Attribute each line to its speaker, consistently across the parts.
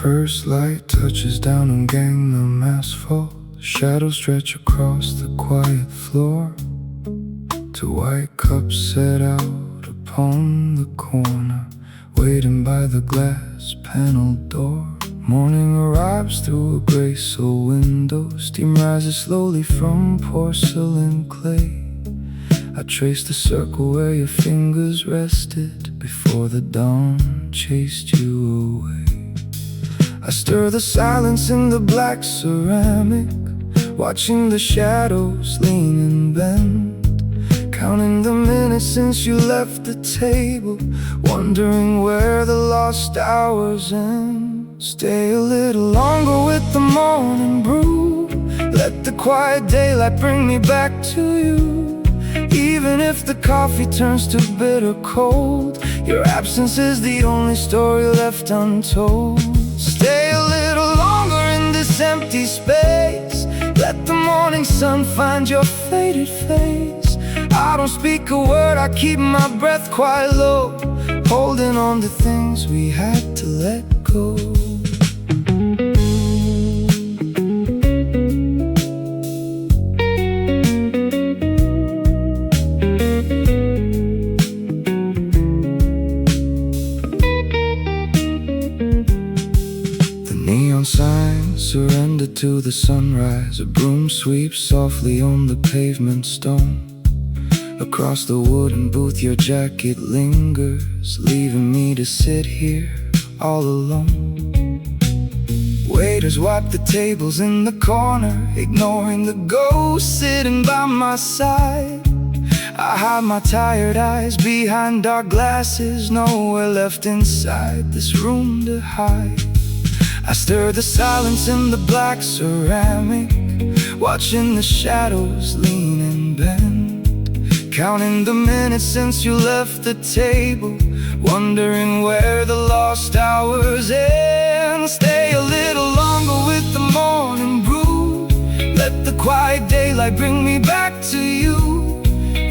Speaker 1: first light touches down on Gangnam asphalt. Shadows stretch across the quiet floor. Two white cups set out upon the corner, waiting by the glass paneled door. Morning arrives through a graceful window. Steam rises slowly from porcelain clay. I trace the circle where your fingers rested before the dawn chased you away. I stir the silence in the black ceramic, watching the shadows lean and bend, counting the minutes since you left the table, wondering where the lost hours end. Stay a little longer with the morning brew. Let the quiet daylight bring me back to you. Even if the coffee turns to bitter cold, your absence is the only story left untold. Stay a little longer in this empty space. Let the morning sun find your faded face. I don't speak a word, I keep my breath quite low, holding on to things we had to let go. Signs surrender to the sunrise. A broom sweeps softly on the pavement stone. Across the wooden booth your jacket lingers, leaving me to sit here all alone. Waiters wipe the tables in the corner, ignoring the ghost sitting by my side. I hide my tired eyes behind dark glasses, nowhere left inside this room to hide. I stir the silence in the black ceramic, watching the shadows lean and bend, counting the minutes since you left the table, wondering where the lost hours end. Stay a little longer with the morning brew. Let the quiet daylight bring me back to you.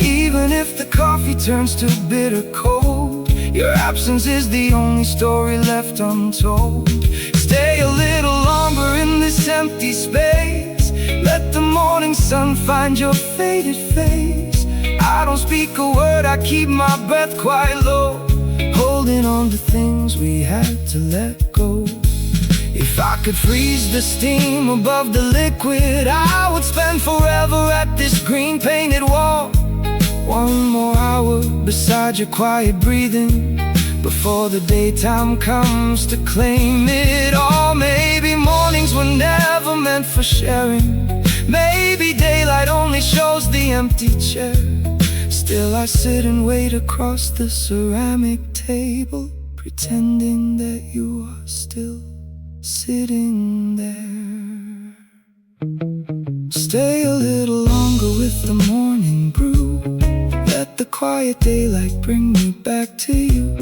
Speaker 1: Even if the coffee turns to bitter cold, your absence is the only story left untold. Stay a little longer in this empty space. Let the morning sun find your faded face. I don't speak a word, I keep my breath quite low, holding on to things we had to let go. If I could freeze the steam above the liquid, I would spend forever at this green painted wall. One more hour beside your quiet breathing, before the daytime comes to claim it all. Maybe mornings were never meant for sharing. Maybe daylight only shows the empty chair. Still I sit and wait across the ceramic table, pretending that you are still sitting there. Stay a little longer with the morning brew. Let the quiet daylight bring me back to you.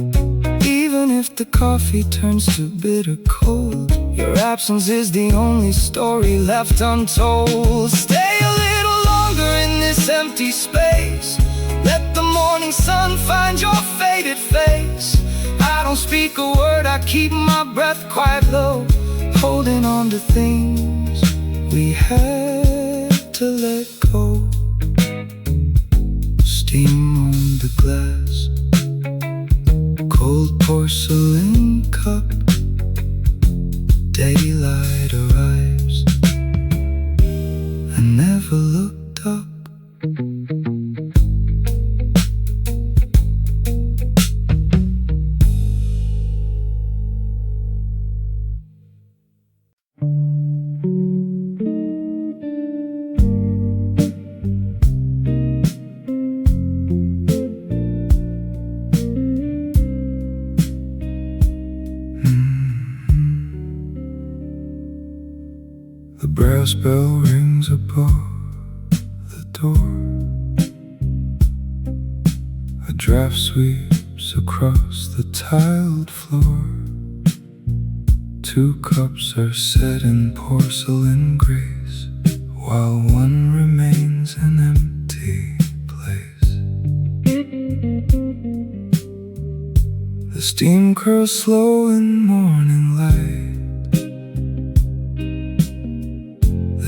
Speaker 1: Even if the coffee turns to bitter cold, your absence is the only story left untold. Stay a little longer in this empty space. Let the morning sun find your faded face. I don't speak a word, I keep my breath quite low, holding on to things we had to let go. Steam on the glass, cold porcelain cup. Daylight arrives, I never looked up. The brass bell rings above the door. A draft sweeps across the tiled floor. Two cups are set in porcelain grace, while one remains an empty place. The steam curls slow in morning light,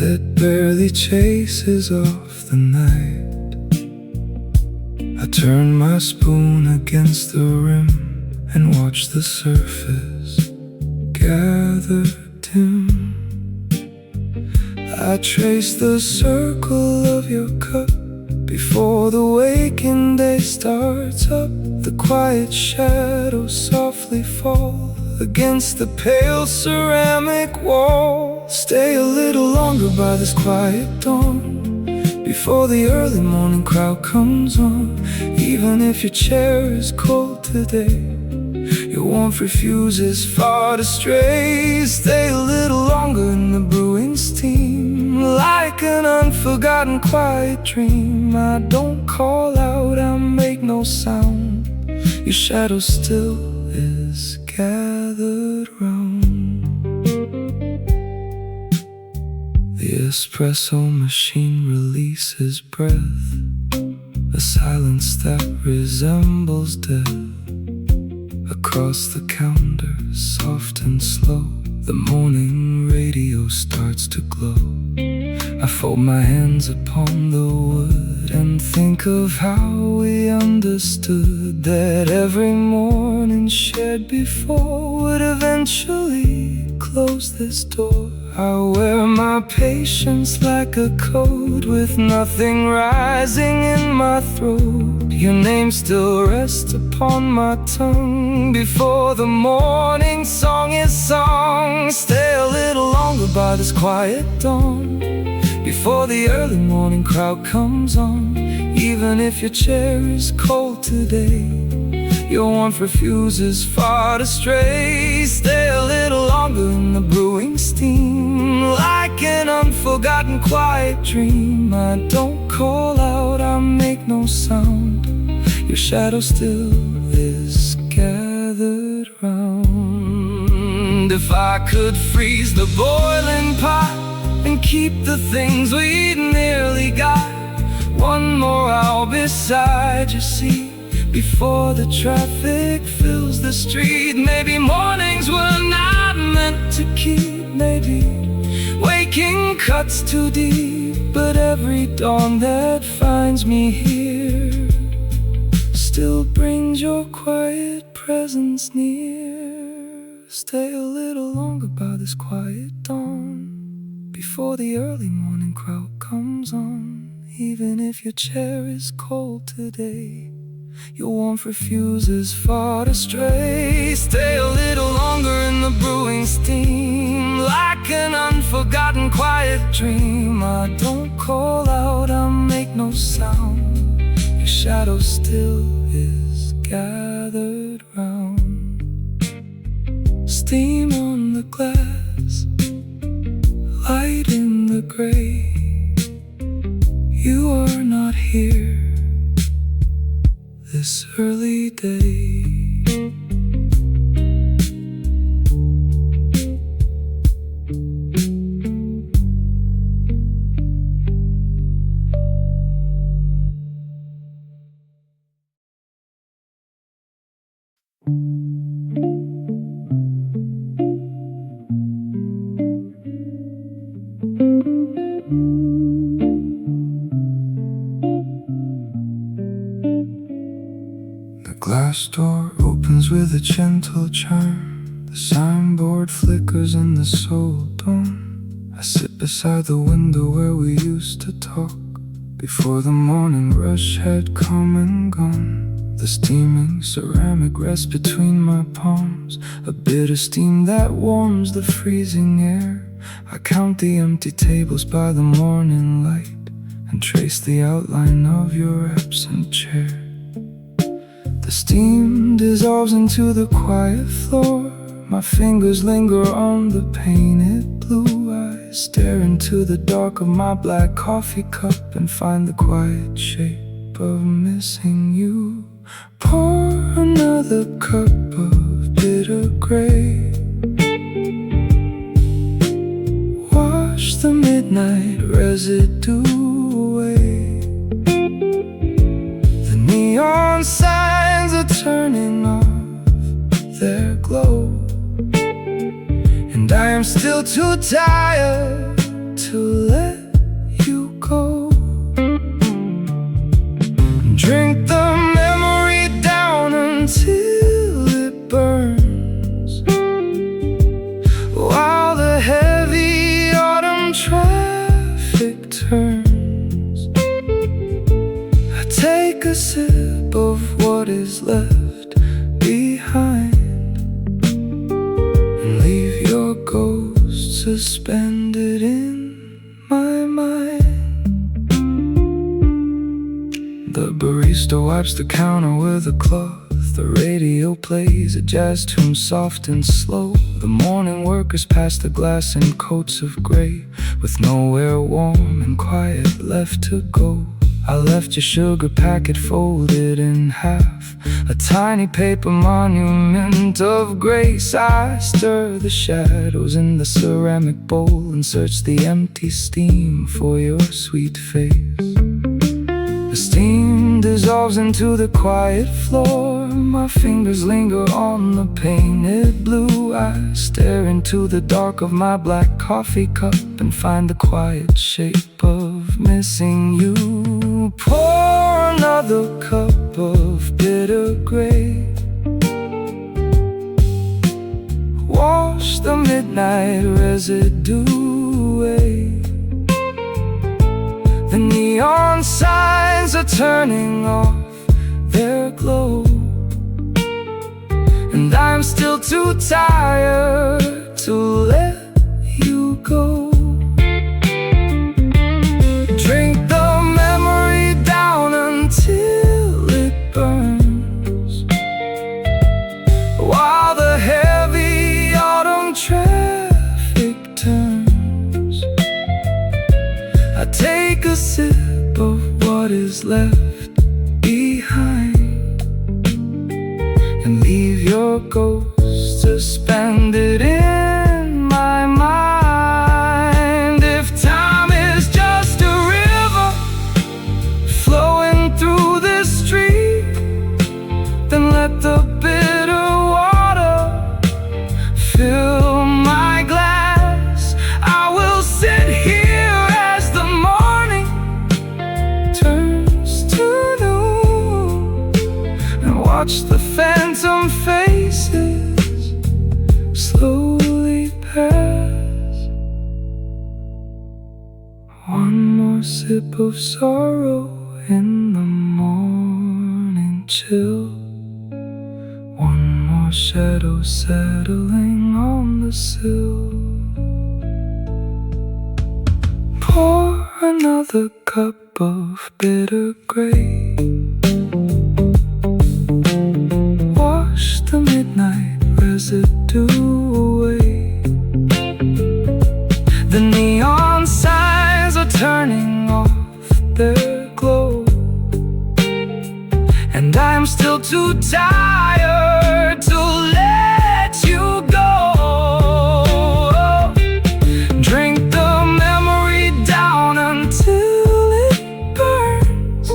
Speaker 1: that barely chases off the night. I turn my spoon against the rim and watch the surface gather dim. I trace the circle of your cup before the waking day starts up. The quiet shadows softly fall against the pale ceramic wall. Stay a little longer by this quiet dawn before the early morning crowd comes on. Even if your chair is cold today, your warmth refuses far to stray. Stay a little longer in the brewing steam, like an unforgotten quiet dream. I don't call out, I make no sound. Your shadow still is gathered round. The espresso machine releases breath, a silence that resembles death. Across the counter, soft and slow, the morning radio starts to glow. I fold my hands upon the wood and think of how we understood that every morning shared before would eventually close this door. I wear my patience like a coat, with nothing rising in my throat. Your name still rests upon my tongue before the morning song is sung. Stay a little longer by this quiet dawn before the early morning crowd comes on. Even if your chair is cold today, your warmth refuses far to stray. Stay a little longer in the brewing steam, like an unforgotten quiet dream. I don't call out, I make no sound. Your shadow still is gathered round. If I could freeze the boiling pot and keep the things we'd nearly got one more hour beside your seat before the traffic fills the street. Maybe mornings were not meant to keep. Maybe waking cuts too deep. But every dawn that finds me here still brings your quiet presence near. Stay a little longer by this quiet dawn before the early morning crowd comes on. Even if your chair is cold today, your warmth refuses far to stray. Stay a little longer in the brewing steam, like an unforgotten quiet dream. I don't call out, I make no sound. Your shadow still is gathered round. Steam on the glass, light in the gray. You are not here this early day. The glass door opens with a gentle charm. The signboard flickers in the soul dawn. I sit beside the window where we used to talk before the morning rush had come and gone. The steaming ceramic rests between my palms, a bit of steam that warms the freezing air. I count the empty tables by the morning light and trace the outline of your absent chair. The steam dissolves into the quiet floor. My fingers linger on the painted blue. I stare into the dark of my black coffee cup and find the quiet shape of missing you. Pour another cup of bitter gray. Wash the midnight residue away. The neon signs are turning off their glow, and I am still too tired to to let you go. Drink the memory down until it burns, while the heavy autumn traffic turns. I take a sip of what is left behind and leave your ghost suspended in my mind. The barista wipes the counter with a cloth. The radio plays a jazz tune soft and slow. The morning workers pass the glass in coats of grey, with nowhere warm and quiet left to go. I left your sugar packet folded in half, a tiny paper monument of grace. I stir the shadows in the ceramic bowl and search the empty steam for your sweet face. The steam dissolves into the quiet floor. My fingers linger on the painted blue. I stare into the dark of my black coffee cup and find the quiet shape of missing you. Pour another cup of bitter gray. Wash the midnight residue away. The neon signs are turning off their glow, and I'm still too tired to let you go. Drink the memory down until it burns, while the heavy autumn traffic turns. I take a sip of what is left behind and leave your ghost suspended in my mind. If time is just a river flowing through this street, then let the bitter water fill my glass. I will sit here as the morning turns to noon and watch the phantom faces slowly pass. One more sip of sorrow in the morning chill. One more shadow settling on the sill. Pour another cup of bitter gray. Wash the midnight residue away. The neon signs are turning off their glow, and I'm still too tired to let you go. Drink the memory down until it burns,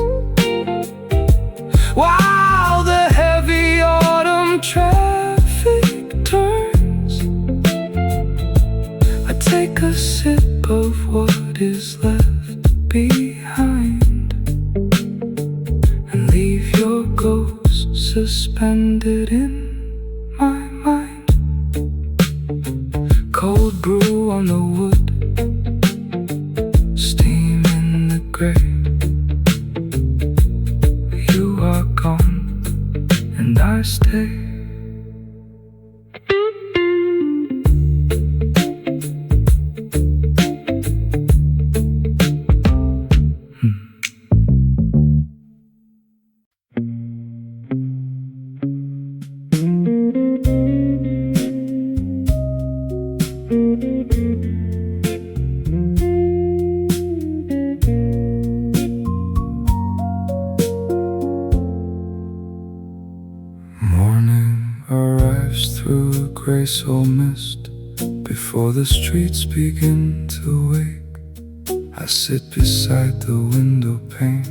Speaker 1: while the heavy autumn traffic turns. I take a sip of what is left behind and leave your ghost suspended in my mind. Cold brew on the wood, steam in the grave. You are gone and I stay. Morning arrives through a gray soul mist before the streets begin to wake. I sit beside the window pane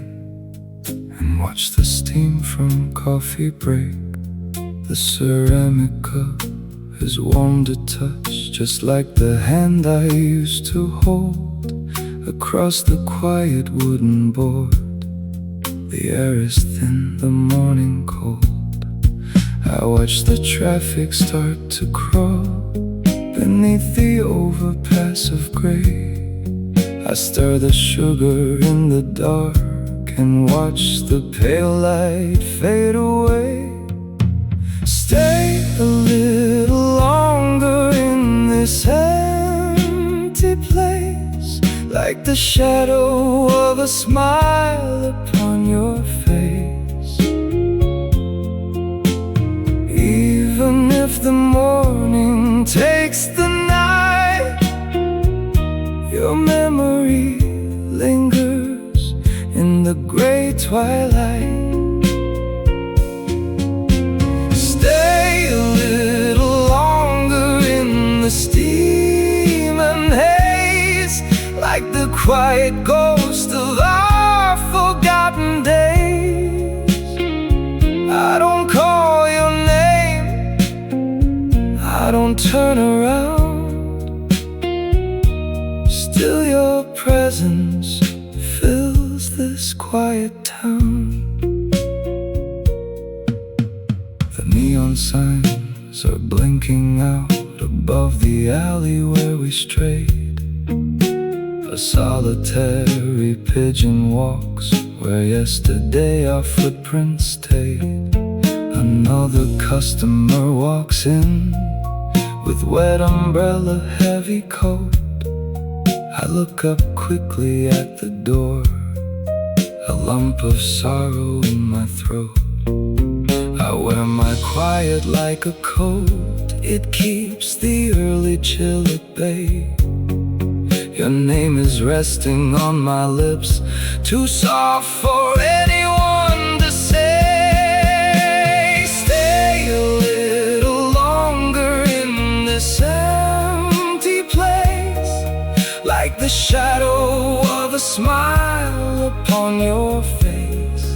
Speaker 1: and watch the steam from coffee break. The ceramic cup is warm to touch, just like the hand I used to hold across the quiet wooden board. The air is thin, the morning cold. I watch the traffic start to crawl beneath the overpass of gray. I stir the sugar in the dark and watch the pale light fade away. Stay a little longer in this empty place, like the shadow of a smile upon your face. Even if the morning takes the night, your memory lingers in the gray twilight. Stay a little longer in the steam and haze, like the quiet ghost of our forgotten days. I don't call your name, I don't turn around. Still your presence fills this quiet town. The neon signs are blinking out above the alley where we strayed. A solitary pigeon walks where yesterday our footprints stayed. Another customer walks in with wet umbrella, heavy coat. I look up quickly at the door, a lump of sorrow in my throat. I wear my quiet like a coat, it keeps the early chill at bay. Your name is resting on my lips, too soft for anyone to say. Stay a little longer in this empty place, like the shadow of a smile upon your face.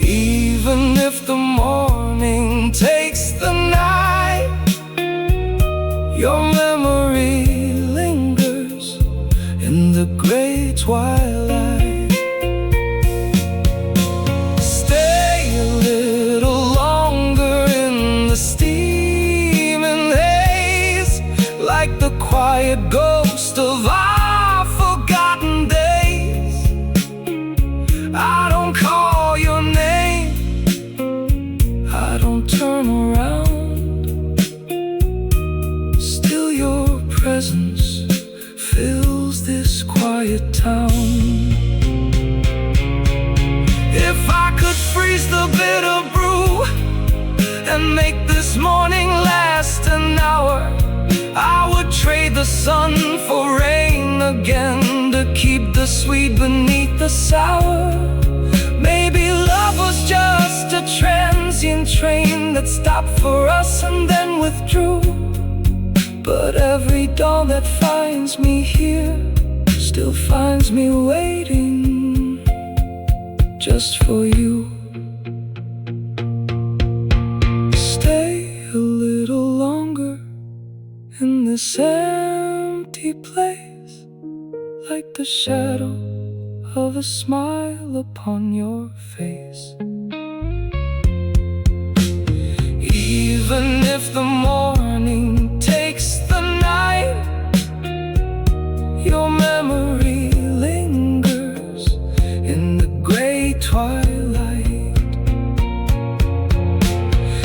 Speaker 1: Even if the morning takes the night, your memory lingers in the gray twilight. Stay a little longer in the steam and haze, like the quiet ghost of our forgotten days. I don't call your name, I don't turn around. Still your presence fills this quiet town. If I could freeze the bitter brew and make this morning last an hour, I would trade the sun for rain again to keep the sweet beneath the sour. Maybe love was just a transient train that stopped for us and then withdrew. But every dawn that finds me here still finds me waiting just for you. Stay a little longer in this empty place, like the shadow of a smile upon your face. Even if the morning takes the night, your memory lingers in the gray twilight.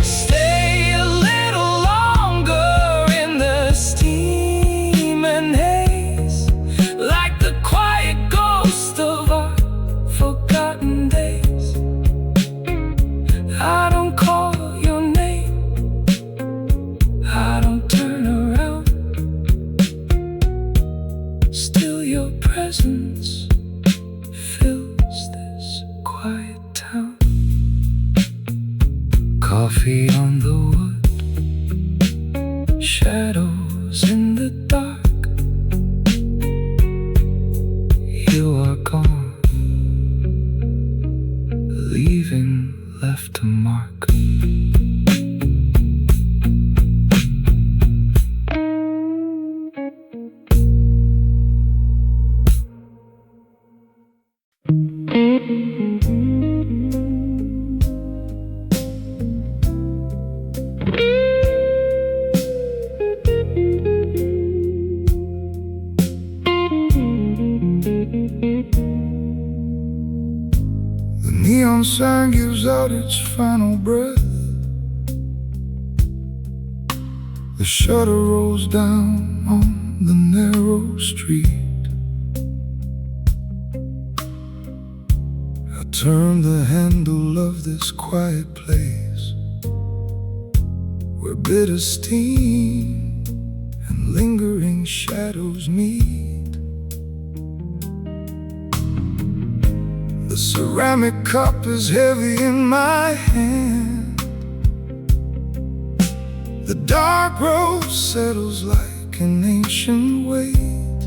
Speaker 1: Stay a little longer in the steam and haze, like the quiet ghost of our forgotten days. I don't call your name, I don't turn around. Still your presence fills this quiet town. Coffee on the wood, shadows in the dark. You are gone, leaving left a mark. gives out its final breath. The shutter rolls down on the narrow street. I turn the handle of this quiet place where bitter steam and lingering shadows meet. The ceramic cup is heavy in my hand. The dark rose settles like an ancient weight.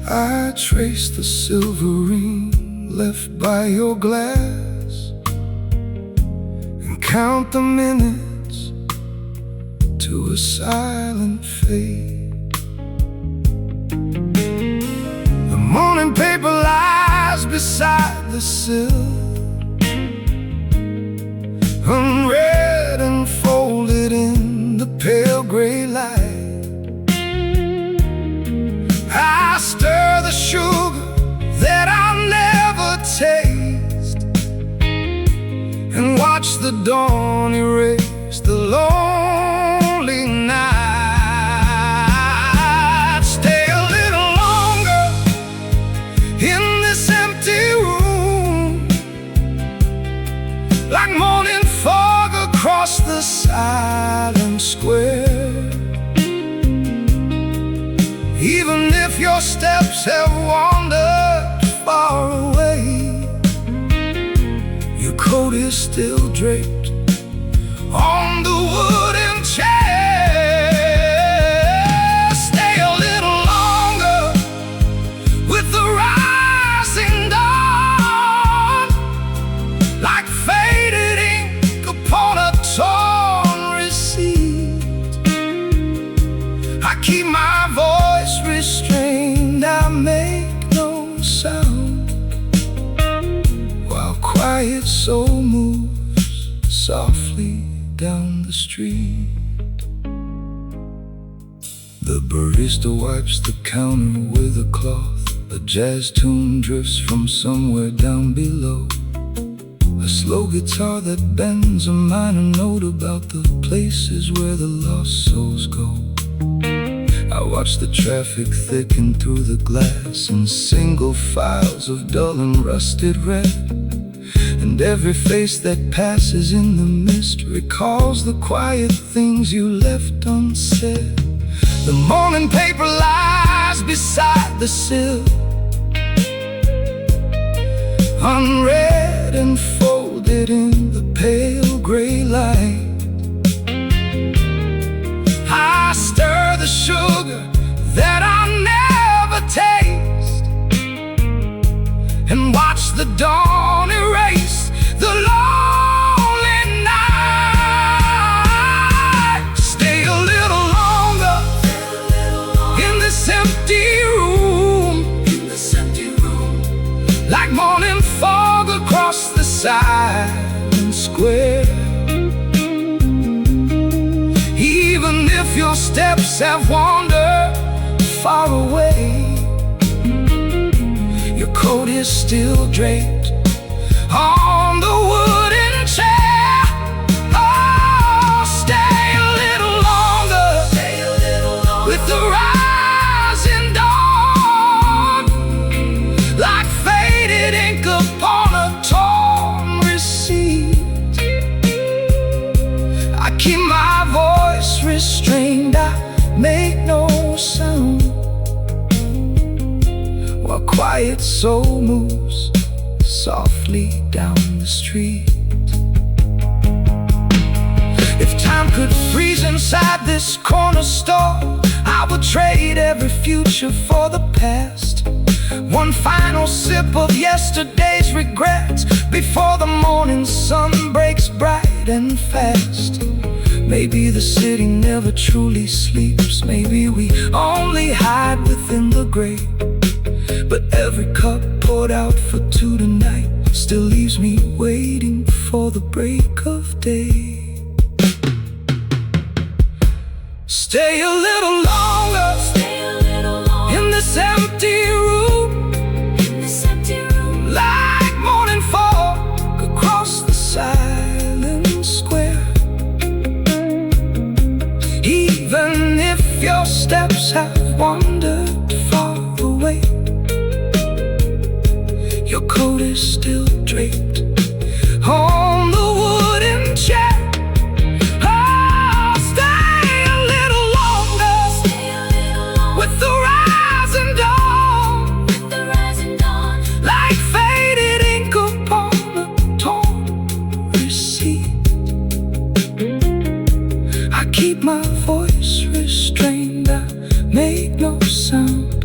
Speaker 1: I trace the silvering left by your glass and count the minutes to a silent fade. The morning paper lies beside the sill, unread and folded in the pale gray light. I stir the sugar that I'll never taste and watch the dawn erase the lonely night. Stay a little longer in this empty room, like morning fog across the silent square. Even if your steps have wandered far away, your coat is still draped on the wooden chair. Stay a little longer with the rising dawn, like faded ink upon a torn receipt. I keep my voice restrained, I make no sound, while quiet soul moves softly down the street. The barista wipes the counter with a cloth. A jazz tune drifts from somewhere down below. A slow guitar that bends a minor note about the places where the lost souls go. I watch the traffic thicken through the glass in single files of dull and rusted red. And every face that passes in the mist recalls the quiet things you left unsaid. The morning paper lies beside the sill, unread and folded in the pale gray light. I stir the sugar that I'll never taste and watch the dawn erase the lonely night. Stay a little longer in this empty room, like morning fog across the silent square. Even if your steps have wandered far away, your coat is still draped on the wooden chair. Oh, stay a little longer with the rising dawn, like faded ink upon a torn receipt. I keep my voice restrained, I make no sound, while quiet soul moves softly down the street. If time could freeze inside this corner store, I would trade every future for the past. One final sip of yesterday's regrets before the morning sun breaks bright and fast. Maybe the city never truly sleeps, maybe we only hide within the grave. But every cup poured out for two tonight still leaves me waiting for the break of day. Stay a little longer, in this empty room, like morning fall if your steps have wandered far away. Your coat is still draped on the wooden chair. Oh, stay a little longer, with the rising dawn, like faded ink upon a torn receipt. I keep my voice restrained, I make no sound,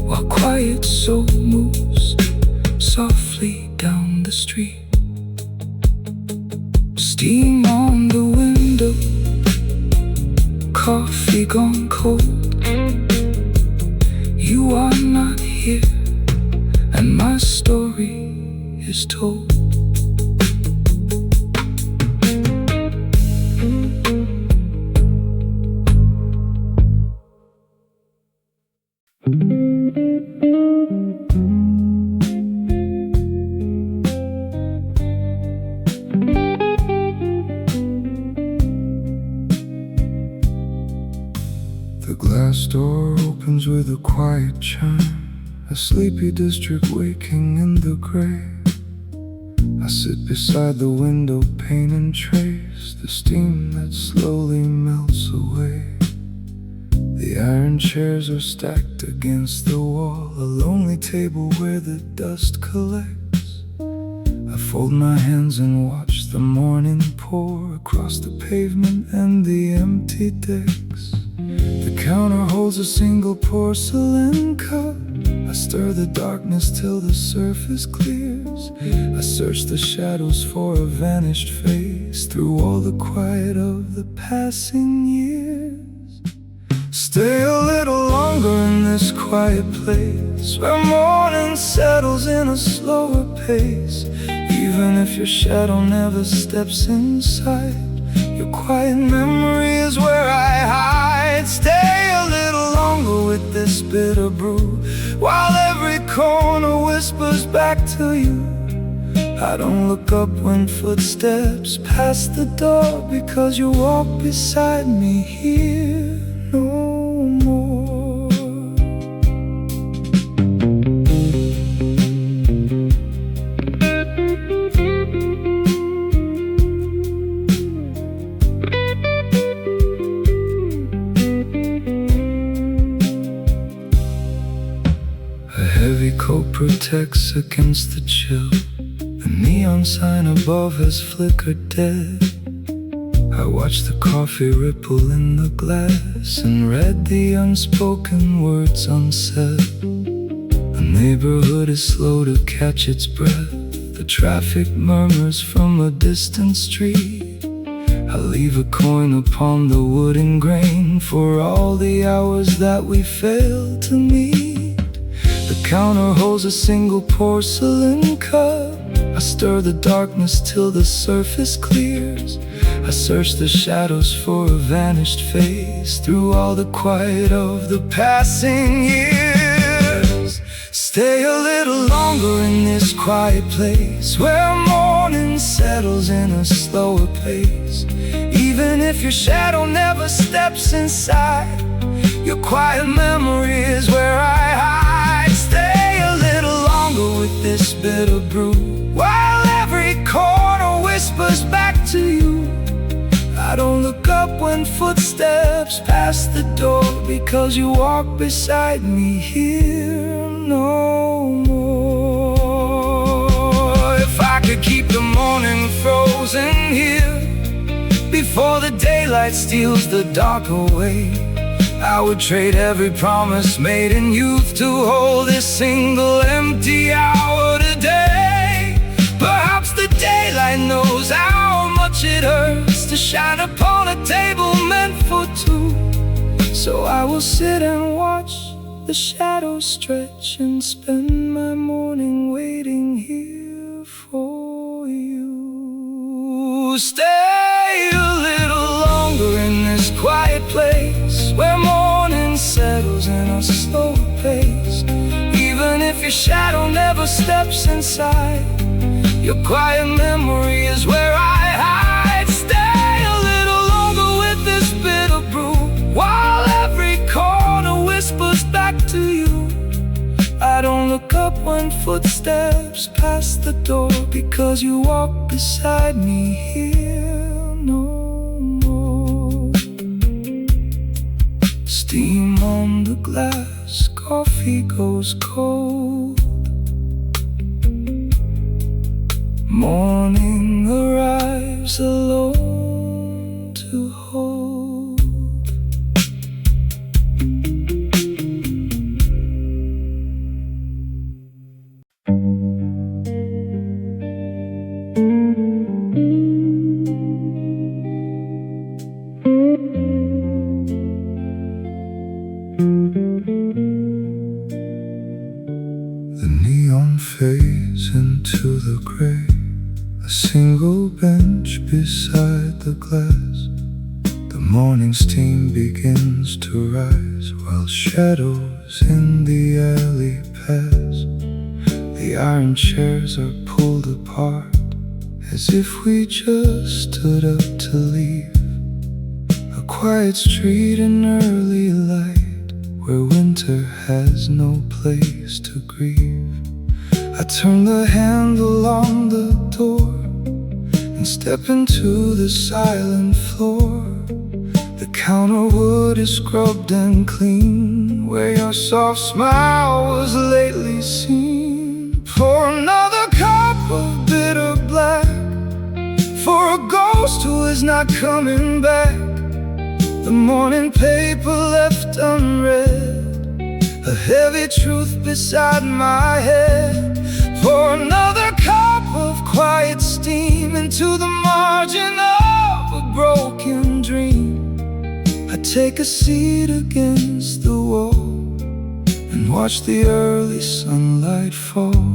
Speaker 1: while quiet soul moves softly down the street. Steam on the window, coffee gone cold. You are not here, and my story is told. The glass door opens with a quiet chime, a sleepy district waking in the gray. I sit beside the window pane and trace the steam that slowly melts away. The iron chairs are stacked against the wall, a lonely table where the dust collects. I fold my hands and watch the morning pour across the pavement and the empty decks. The counter holds a single porcelain cup. I stir the darkness till the surface clears. I search the shadows for a vanished face through all the quiet of the passing years. Stay a little longer in this quiet place, where morning settles in a slower pace. Even if your shadow never steps inside, your quiet memory is where I hide. Stay a little longer with this bitter brew, while every corner whispers back to you. I don't look up when footsteps pass the door, because you walk beside me here no more. A heavy coat protects against the chill. The neon sign above has flickered dead. I watched the coffee ripple in the glass and read the unspoken words unsaid. The neighborhood is slow to catch its breath. The traffic murmurs from a distant street. I leave a coin upon the wooden grain for all the hours that we failed to meet. The counter holds a single porcelain cup. I stir the darkness till the surface clears. I search the shadows for a vanished face through all the quiet of the passing years. Stay a little longer in this quiet place, where morning settles in a slower pace. Even if your shadow never steps inside, your quiet memory is where I hide. Stay a little longer with this bitter brew, while every corner whispers back to you. I don't look up when footsteps pass the door, because you walk beside me here no more. If I could keep the morning frozen here before the daylight steals the dark away, I would trade every promise made in youth to hold this single empty hour today. Perhaps the daylight knows how much it hurts to shine upon a table meant for two. So I will sit and watch the shadows stretch and spend my morning waiting here for you. Stay a little longer in this quiet place, where morning settles in a slow pace. Even if your shadow never steps inside, your quiet memory is where I hide. Stay a little longer with this bitter steps past the door, because you walk beside me here no more. Steam on the glass, coffee goes cold. Morning arrives alone to hold. The neon fades into the gray, a single bench beside the glass. The morning steam begins to rise, while shadows in the alley pass. The iron chairs are pulled apart, as if we just stood up to leave. A quiet street in early light, where winter has no place to grieve. I turn the handle on the door and step into the silent floor. The counter wood is scrubbed and clean, where your soft smile was lately seen. Pour another cup of bitter black, for a ghost who is not coming back. The morning paper left unread, a heavy truth beside my head. Pour another cup of quiet steam into the margin of a broken dream. I take a seat against the wall and watch the early sunlight fall.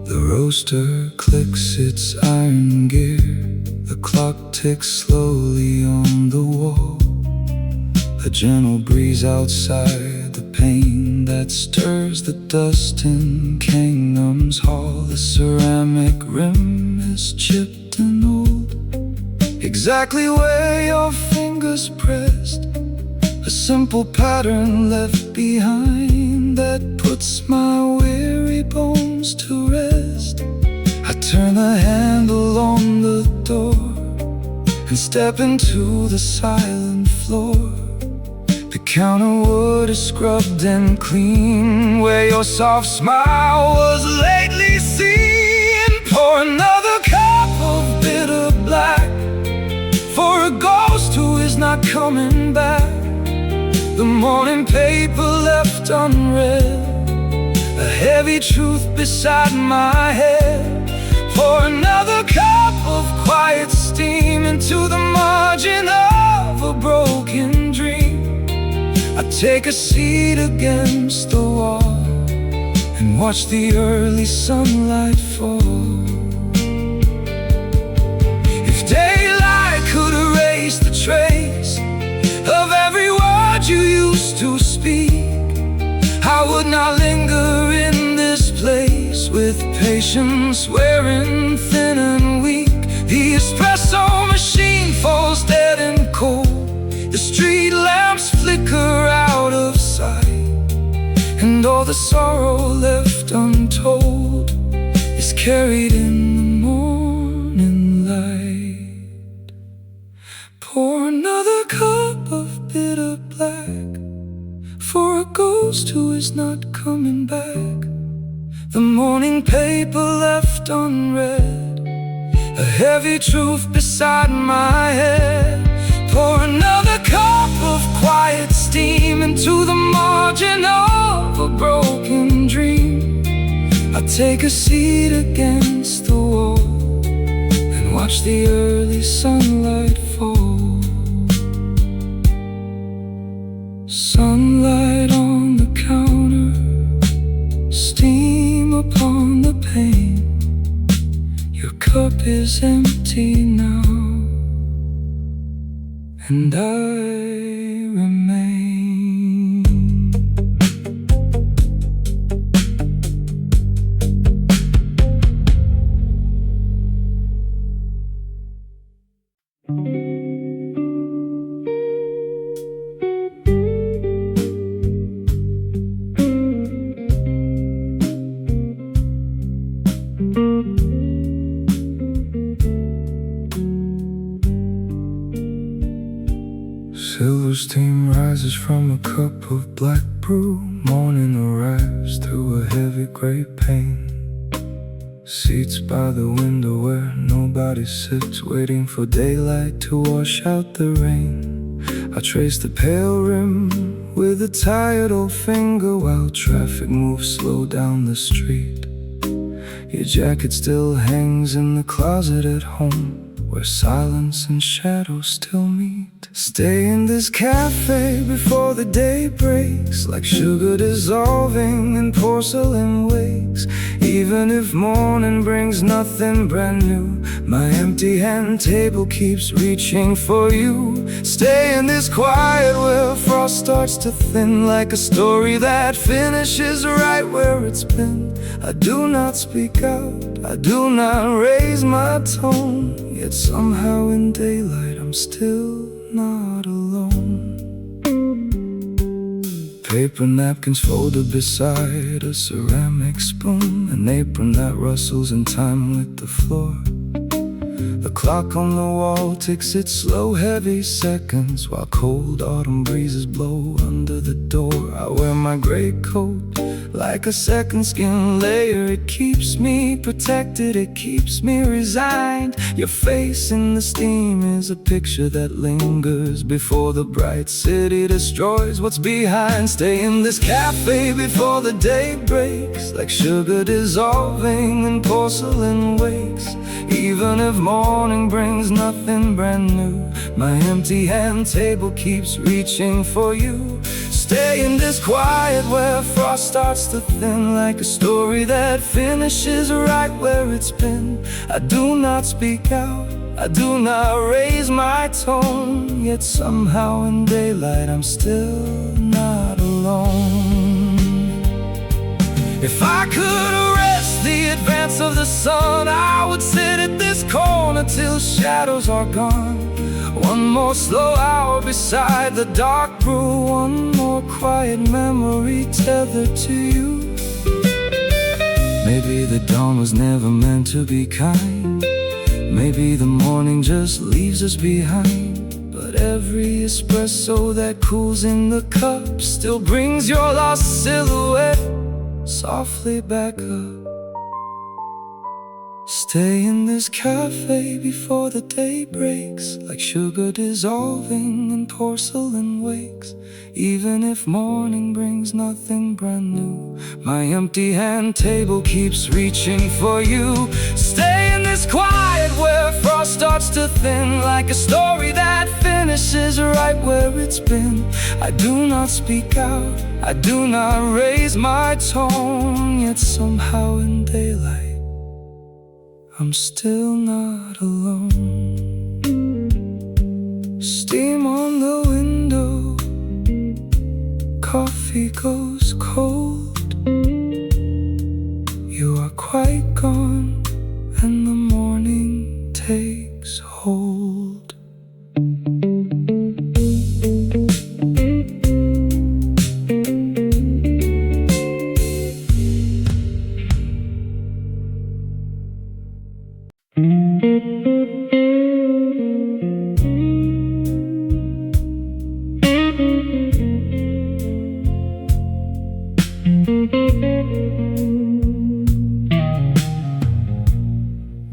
Speaker 1: The roaster clicks its iron gear, the clock ticks slowly on the wall. A gentle breeze outside, the pain that stirs the dust in Kingdom's Hall. The ceramic rim is chipped and old, exactly where your fingers pressed. A simple pattern left behind that puts my weary bones to rest. I turn the handle on the door and step into the silent floor. The counter wood is scrubbed and clean, where your soft smile was lately seen. Pour another cup of bitter black, for a ghost who is not coming back. The morning paper left unread, a heavy truth beside my head. Pour another cup of quiet steam into the margin of a broken dream. I take a seat against the wall and watch the early sunlight fall. If daylight could erase the trace of every word you used to speak, I would not linger in this place with patience wearing thin and weak. The espresso machine falls dead and cold, the street lamps flicker out of sight, and all the sorrow left untold is carried in the morning light. Pour another cup of bitter black, for a ghost who is not coming back. The morning paper left unread, a heavy truth beside my head. Pour another cup of quiet steam into the margin of a broken dream. I take a seat against the wall and watch the early sunlight fall. Sunlight on the counter, steam upon the pane. Your cup is empty now, and I remain. Silver steam rises from a cup of black brew. Morning arrives through a heavy gray pane. Seats by the window where nobody sits, waiting for daylight to wash out the rain. I trace the pale rim with a tired old finger while traffic moves slow down the street. Your jacket still hangs in the closet at home, where silence and shadow still meet. Stay in this cafe before the day breaks, like sugar dissolving in porcelain wakes. Even if morning brings nothing brand new, my empty-hand table keeps reaching for you. Stay in this quiet where frost starts to thin, like a story that finishes right where it's been. I do not speak out, I do not raise my tone, yet somehow in daylight I'm still not alone. Paper napkins folded beside a ceramic spoon, an apron that rustles in time with the floor. The clock on the wall ticks its slow, heavy seconds, while cold autumn breezes blow under the door. I wear my gray coat like a second skin layer. It keeps me protected, it keeps me resigned. Your face in the steam is a picture that lingers before the bright city destroys what's behind. Stay in this cafe before the day breaks, like sugar dissolving in porcelain wakes. Even if morning brings nothing brand new, my empty-hand table keeps reaching for you. Stay in this quiet where frost starts to thin, like a story that finishes right where it's been. I do not speak out, I do not raise my tone, yet somehow in daylight I'm still not alone. If I could arrest the advance of the sun, I would sit at this corner till shadows are gone. One more slow hour beside the dark brew, one more quiet memory tethered to you. Maybe the dawn was never meant to be kind, maybe the morning just leaves us behind. But every espresso that cools in the cup still brings your lost silhouette softly back up. Stay in this cafe before the day breaks, like sugar dissolving in porcelain wakes. Even if morning brings nothing brand new, my empty-hand table keeps reaching for you. Stay in this quiet where frost starts to thin, like a story that finishes right where it's been. I do not speak out, I do not raise my tone, yet somehow in daylight I'm still not alone. Steam on the window, coffee goes cold. You are quite gone, and the morning takes hold.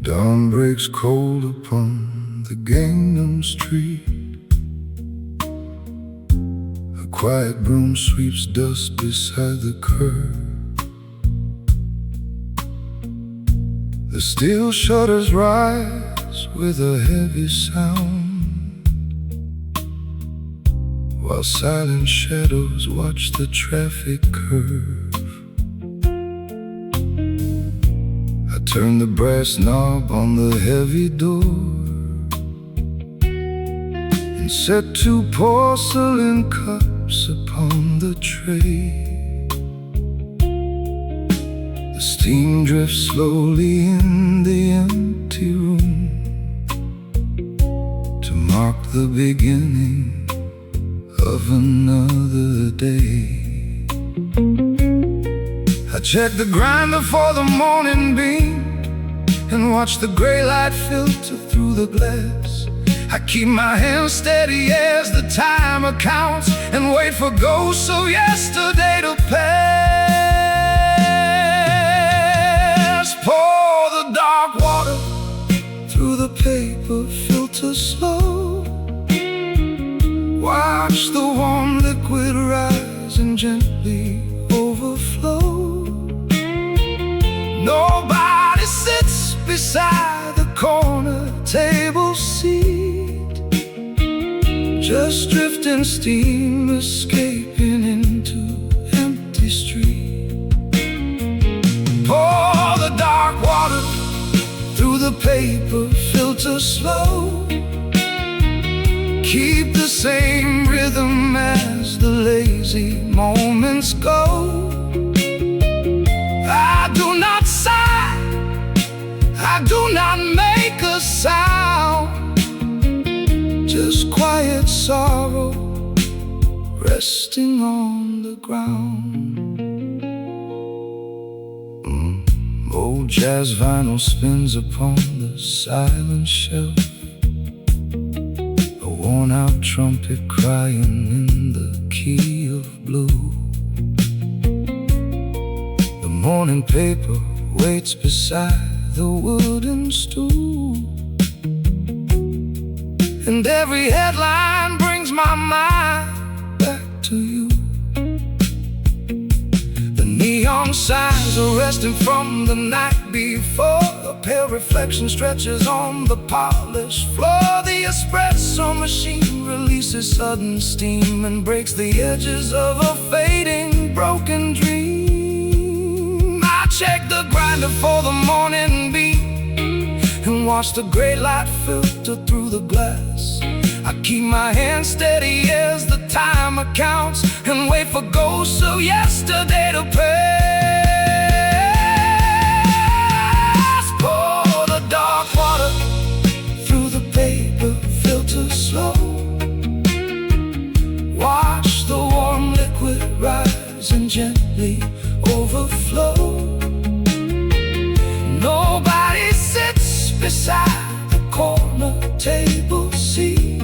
Speaker 1: Dawn breaks cold upon the Gangnam Street. A quiet broom sweeps dust beside the curb. The steel shutters rise with a heavy sound, while silent shadows watch the traffic curve. Turn the brass knob on the heavy door and set 2 porcelain cups upon the tray. The steam drifts slowly in the empty room to mark the beginning of another day. I check the grinder for the morning beam and watch the gray light filter through the glass. I keep my hands steady as the timer counts and wait for ghosts of yesterday to pass. Pour the dark water through the paper filter slow. Watch the warm liquid rise and gently overflow. Nobody sits beside the corner table seat, just drifting steam escaping into empty street. Pour the dark water through the paper filter slow. Keep the same rhythm as the lazy moments go. I do not sigh, I do not make a sound, just quiet sorrow resting on the ground. Old jazz vinyl spins upon the silent shelf, a worn-out trumpet crying in the key of blue. The morning paper waits beside the wooden stool, and every headline brings my mind back to you. The neon signs are resting from the night before. A pale reflection stretches on the polished floor. The espresso machine releases sudden steam and breaks the edges of a fading, broken dream. I check the grinder for the morning beam and watch the gray light filter through the glass. I keep my hands steady as the timer counts and wait for ghosts of yesterday to pass. Pour the dark water through the paper filter slow. Watch the warm liquid rise and gently overflow. Nobody sits beside the corner table seat,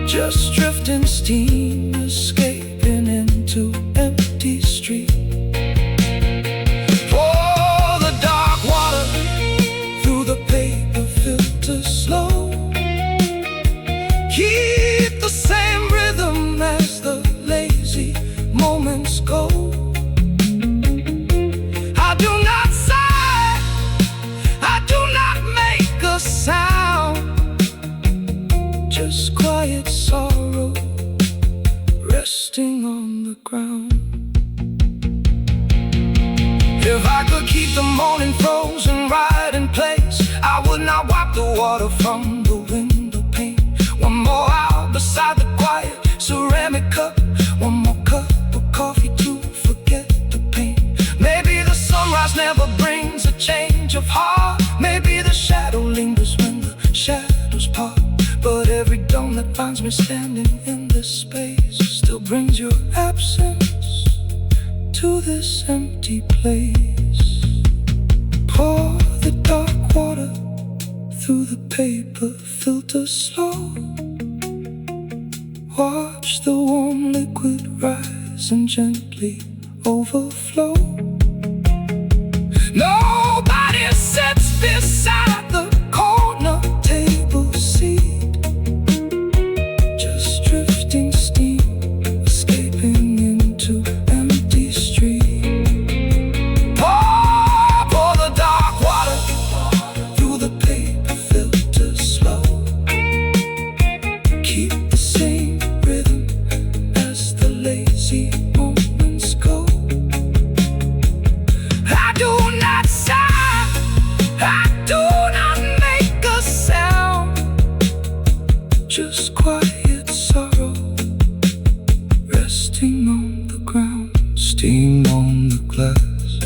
Speaker 1: just drifting steam escaping into empty street. Pour the dark water through the paper filter slow. Keep the same rhythm as the lazy moments go. I do not sigh, I do not make a sound, just quiet sorrow resting on the ground. If I could keep the morning frozen right in place, I would not wipe the water from the window pane. One more hour beside the quiet ceramic cup, one more cup of coffee to forget the pain. Maybe the sunrise never brings a change of heart. Maybe the shadow lingers when the shadows part. But every dawn that finds me standing in this space still brings your absence to this empty place. Pour the dark water through the paper filter slow. Watch the warm liquid rise and gently overflow. Nobody sits beside the corner table seat, just drifting steam escaping into empty street. Pour the dark water through the paper filter slow. Keep the same rhythm as the lazy moments go. I do not sigh, I do not make a sound, just quiet sorrow resting on the ground. Steam on the glass,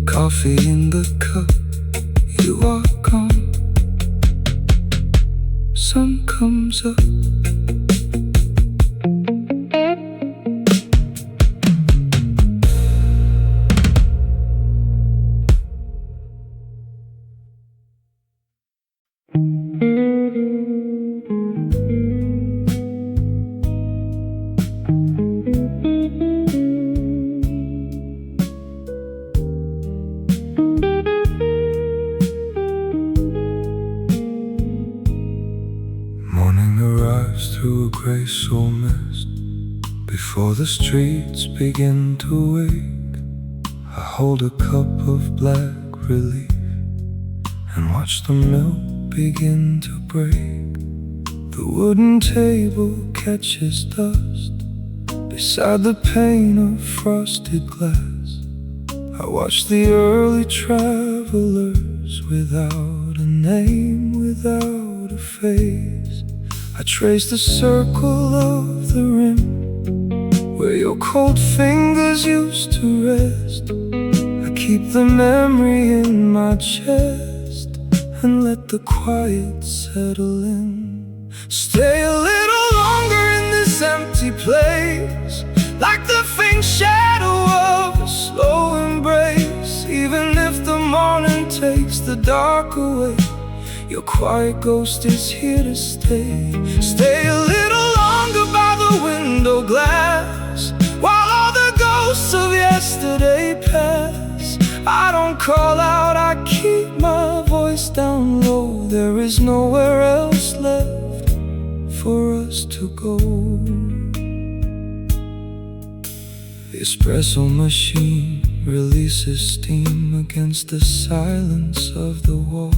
Speaker 1: coffee in the cup, you are gone. Sun comes up. through a grey soul mist. Before the streets begin to wake, I hold a cup of black relief and watch the milk begin to break. The wooden table catches dust beside the pane of frosted glass. I watch the early travelers without a name, without a face. I trace the circle of the rim where your cold fingers used to rest. I keep the memory in my chest and let the quiet settle in. Stay a little longer in this empty place, like the faint shadow of a slow embrace. Even if the morning takes the dark away, your quiet ghost is here to stay. Stay a little longer by the window glass, while all the ghosts of yesterday pass. I don't call out, I keep my voice down low. There is nowhere else left for us to go. The espresso machine releases steam against the silence of the wall.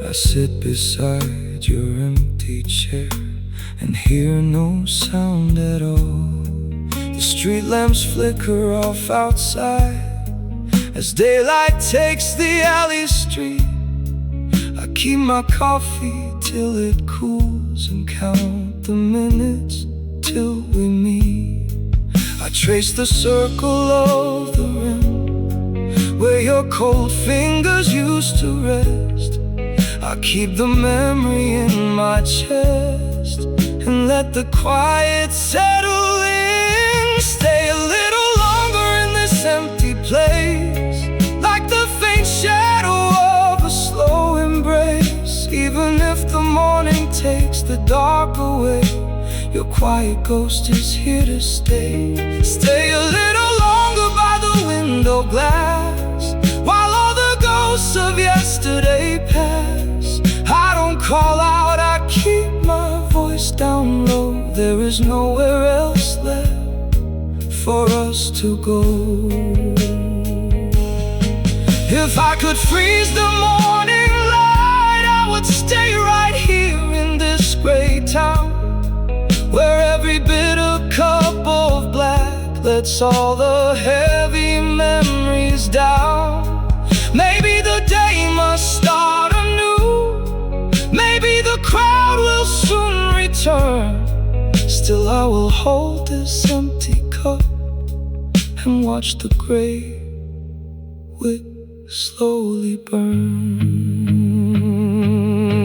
Speaker 1: I sit beside your empty chair and hear no sound at all. The street lamps flicker off outside as daylight takes the alley street. I keep my coffee till it cools and count the minutes till we meet. I trace the circle of the rim where your cold fingers used to rest. I keep the memory in my chest and let the quiet settle in. Stay a little longer in this empty place, like the faint shadow of a slow embrace. Even if the morning takes the dark away, your quiet ghost is here to stay. Stay a little longer by the window glass, while all the ghosts of yesterday pass. I don't call out, I keep my voice down low. There is nowhere else left for us to go. If I could freeze the morning light, I would stay right here in this gray town, where every bitter cup of black lets all the heavy memories down. Maybe the day must start anew, maybe the crowd will soon return. Still I will hold this empty cup and watch the gray wick slowly burn.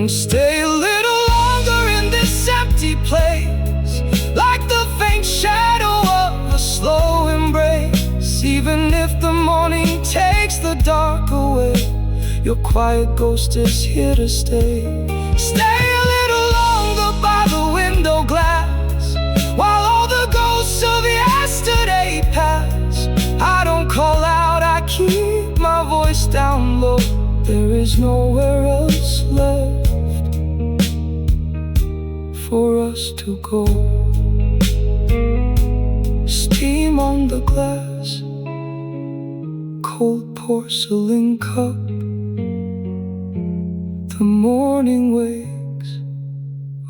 Speaker 1: Stay a little longer in this empty place, like the faint shadow of a slow embrace. Even if the morning takes the dark away, your quiet ghost is here to stay. Stay a little longer by the window glass, while all the ghosts of yesterday pass. I don't call out, I keep my voice down low. There is nowhere else left for us to go. Steam on the glass, cold porcelain cup. The morning wakes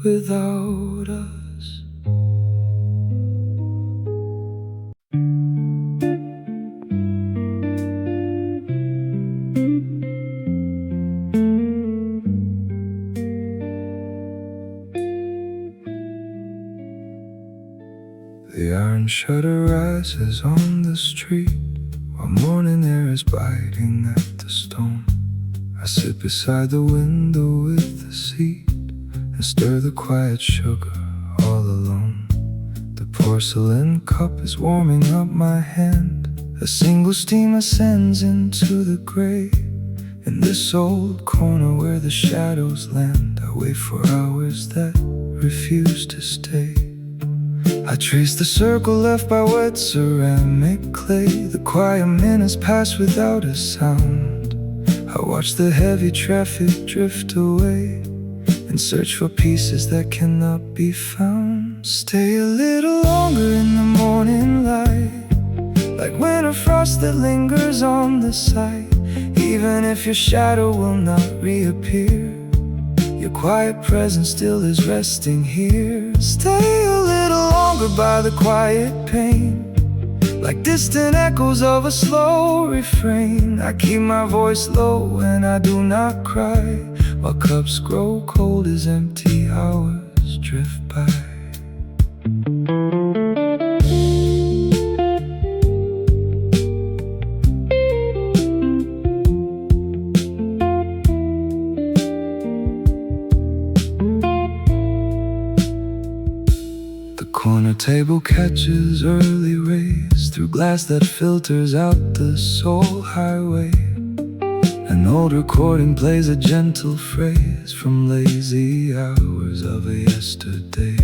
Speaker 1: without us. The iron shutter rises on the street while morning air is biting at the stone. I sit beside the window with the seat and stir the quiet sugar all alone. The porcelain cup is warming up my hand. A single steam ascends into the gray. In this old corner where the shadows land, I wait for hours that refuse to stay. I trace the circle left by wet ceramic clay. The quiet minutes pass without a sound. I watch the heavy traffic drift away and search for pieces that cannot be found. Stay a little longer in the morning light, like winter frost that lingers on the sight. Even if your shadow will not reappear, your quiet presence still is resting here. Stay a little longer by the quiet pain, like distant echoes of a slow refrain. I keep my voice low and I do not cry, while cups grow cold as empty hours drift by. Corner table catches early rays through glass that filters out the soul highway. An old recording plays a gentle phrase from lazy hours of a yesterday.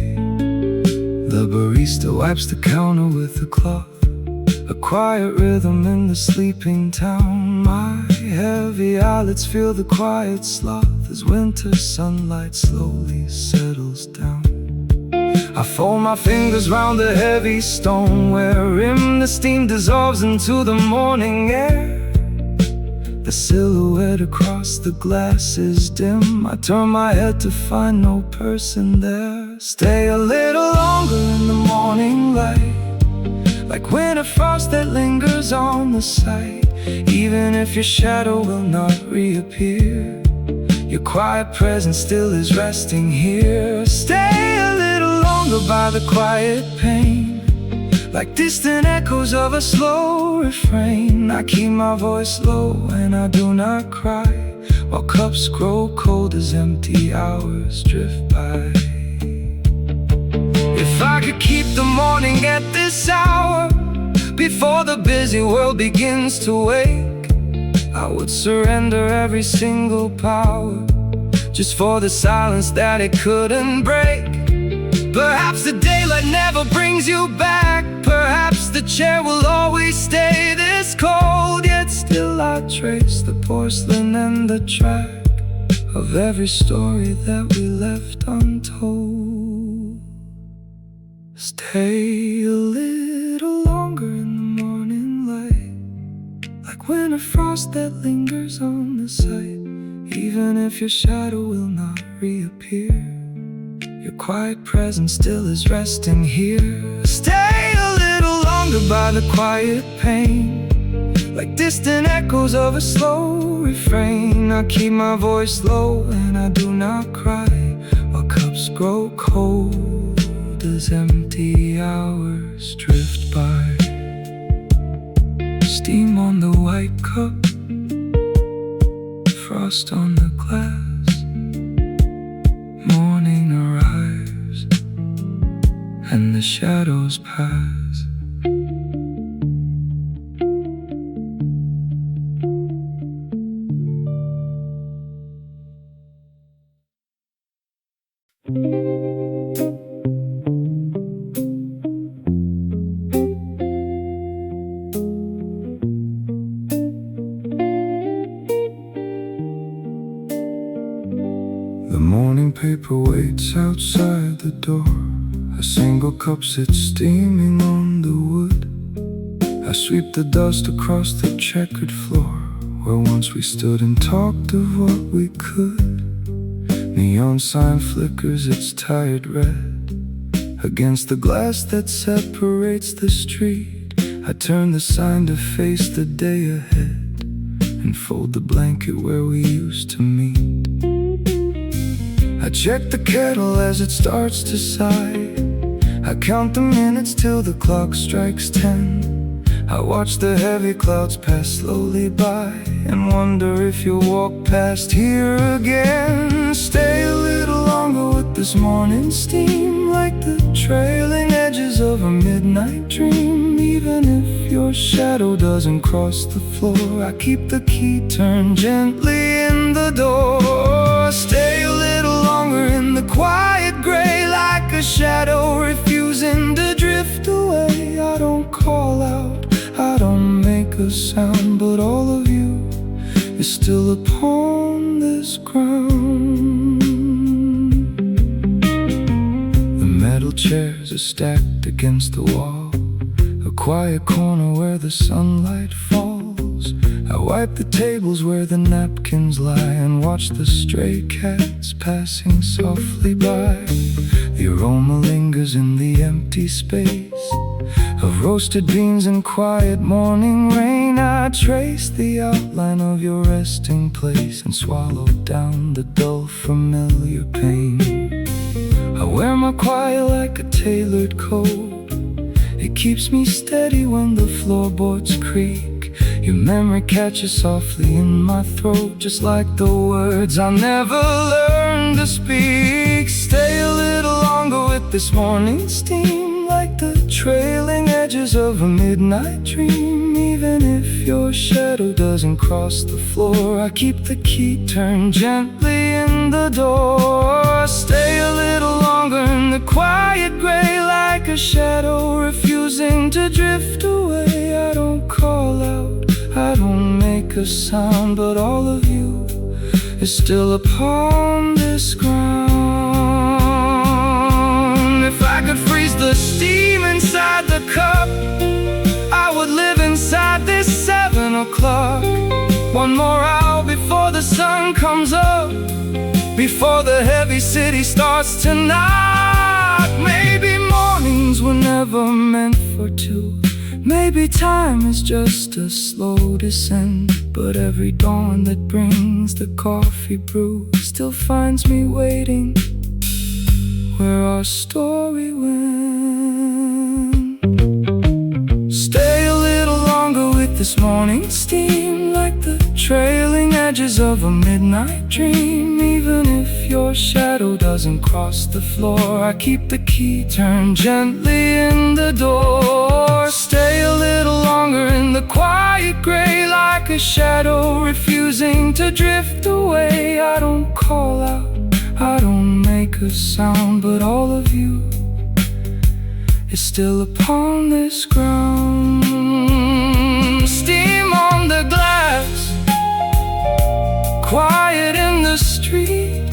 Speaker 1: The barista wipes the counter with a cloth, a quiet rhythm in the sleeping town. My heavy eyelids feel the quiet sloth as winter sunlight slowly settles down. I fold my fingers round the heavy stoneware, the steam dissolves into the morning air. The silhouette across the glass is dim. I turn my head to find no person there. Stay a little longer in the morning light, like winter frost that lingers on the sight. Even if your shadow will not reappear, your quiet presence still is resting here. Stay a little longer by the quiet pain, like distant echoes of a slow refrain. I keep my voice low and I do not cry, while cups grow cold as empty hours drift by. If I could keep the morning at this hour, before the busy world begins to wake, I would surrender every single power, just for the silence that it couldn't break. Perhaps the daylight never brings you back, perhaps the chair will always stay this cold, yet still I trace the porcelain and the track of every story that we left untold. Stay a little longer in the morning light, like winter frost that lingers on the sight. Even if your shadow will not reappear, your quiet presence still is resting here. Stay a little longer by the quiet pain, like distant echoes of a slow refrain. I keep my voice low and I do not cry, while cups grow cold as empty hours drift by. Steam on the white cup, frost on the glass. Morning arrives and the shadows pass. The morning paper waits outside the door. A single cup sits steaming on the wood. I sweep the dust across the checkered floor, where once we stood and talked of what we could. Neon sign flickers its tired red against the glass that separates the street. I turn the sign to face the day ahead and fold the blanket where we used to meet. I check the kettle as it starts to sigh. I count the minutes till the clock strikes 10. I watch the heavy clouds pass slowly by and wonder if you'll walk past here again. Stay a little longer with this morning steam, like the trailing edges of a midnight dream. Even if your shadow doesn't cross the floor, I keep the key turned gently in the door. Stay a little longer in the quiet gray, like a shadow refusing to drift away. I don't call out, I don't make a sound, but all of you is still upon this ground. chairs are stacked against the wall, a quiet corner where the sunlight falls. I wipe the tables where the napkins lie and watch the stray cats passing softly by. The aroma lingers in the empty space of roasted beans and quiet morning rain. I trace the outline of your resting place and swallow down the dull familiar pain. I wear my quiet like a tailored coat. It keeps me steady when the floorboards creak. Your memory catches softly in my throat, just like the words I never learned to speak. Stay a little longer with this morning steam, like the trailing edges of a midnight dream. Even if your shadow doesn't cross the floor, I keep the key turned gently in the door. Stay a little longer in the quiet gray, like a shadow refusing to drift away. I don't call out, I don't make a sound, but all of you is still upon this ground. If I could freeze the steam inside the cup, I would live inside this 7 o'clock. One more hour before the sun comes up, before the heavy city starts to knock. Maybe mornings were never meant for two. Maybe time is just a slow descent, but every dawn that brings the coffee brew still finds me waiting where our story went. Stay a little longer with this morning steam, like the trailing edges of a midnight dream. Even if your shadow doesn't cross the floor, I keep the key turned gently in the door. Stay a little longer in the quiet gray, like a shadow refusing to drift away. I don't call out, I don't make a sound, but all of you is still upon this ground. Steam on the glass, quiet in the street.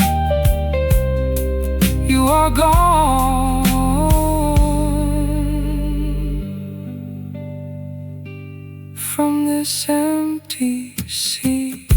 Speaker 1: You are gone from this empty seat.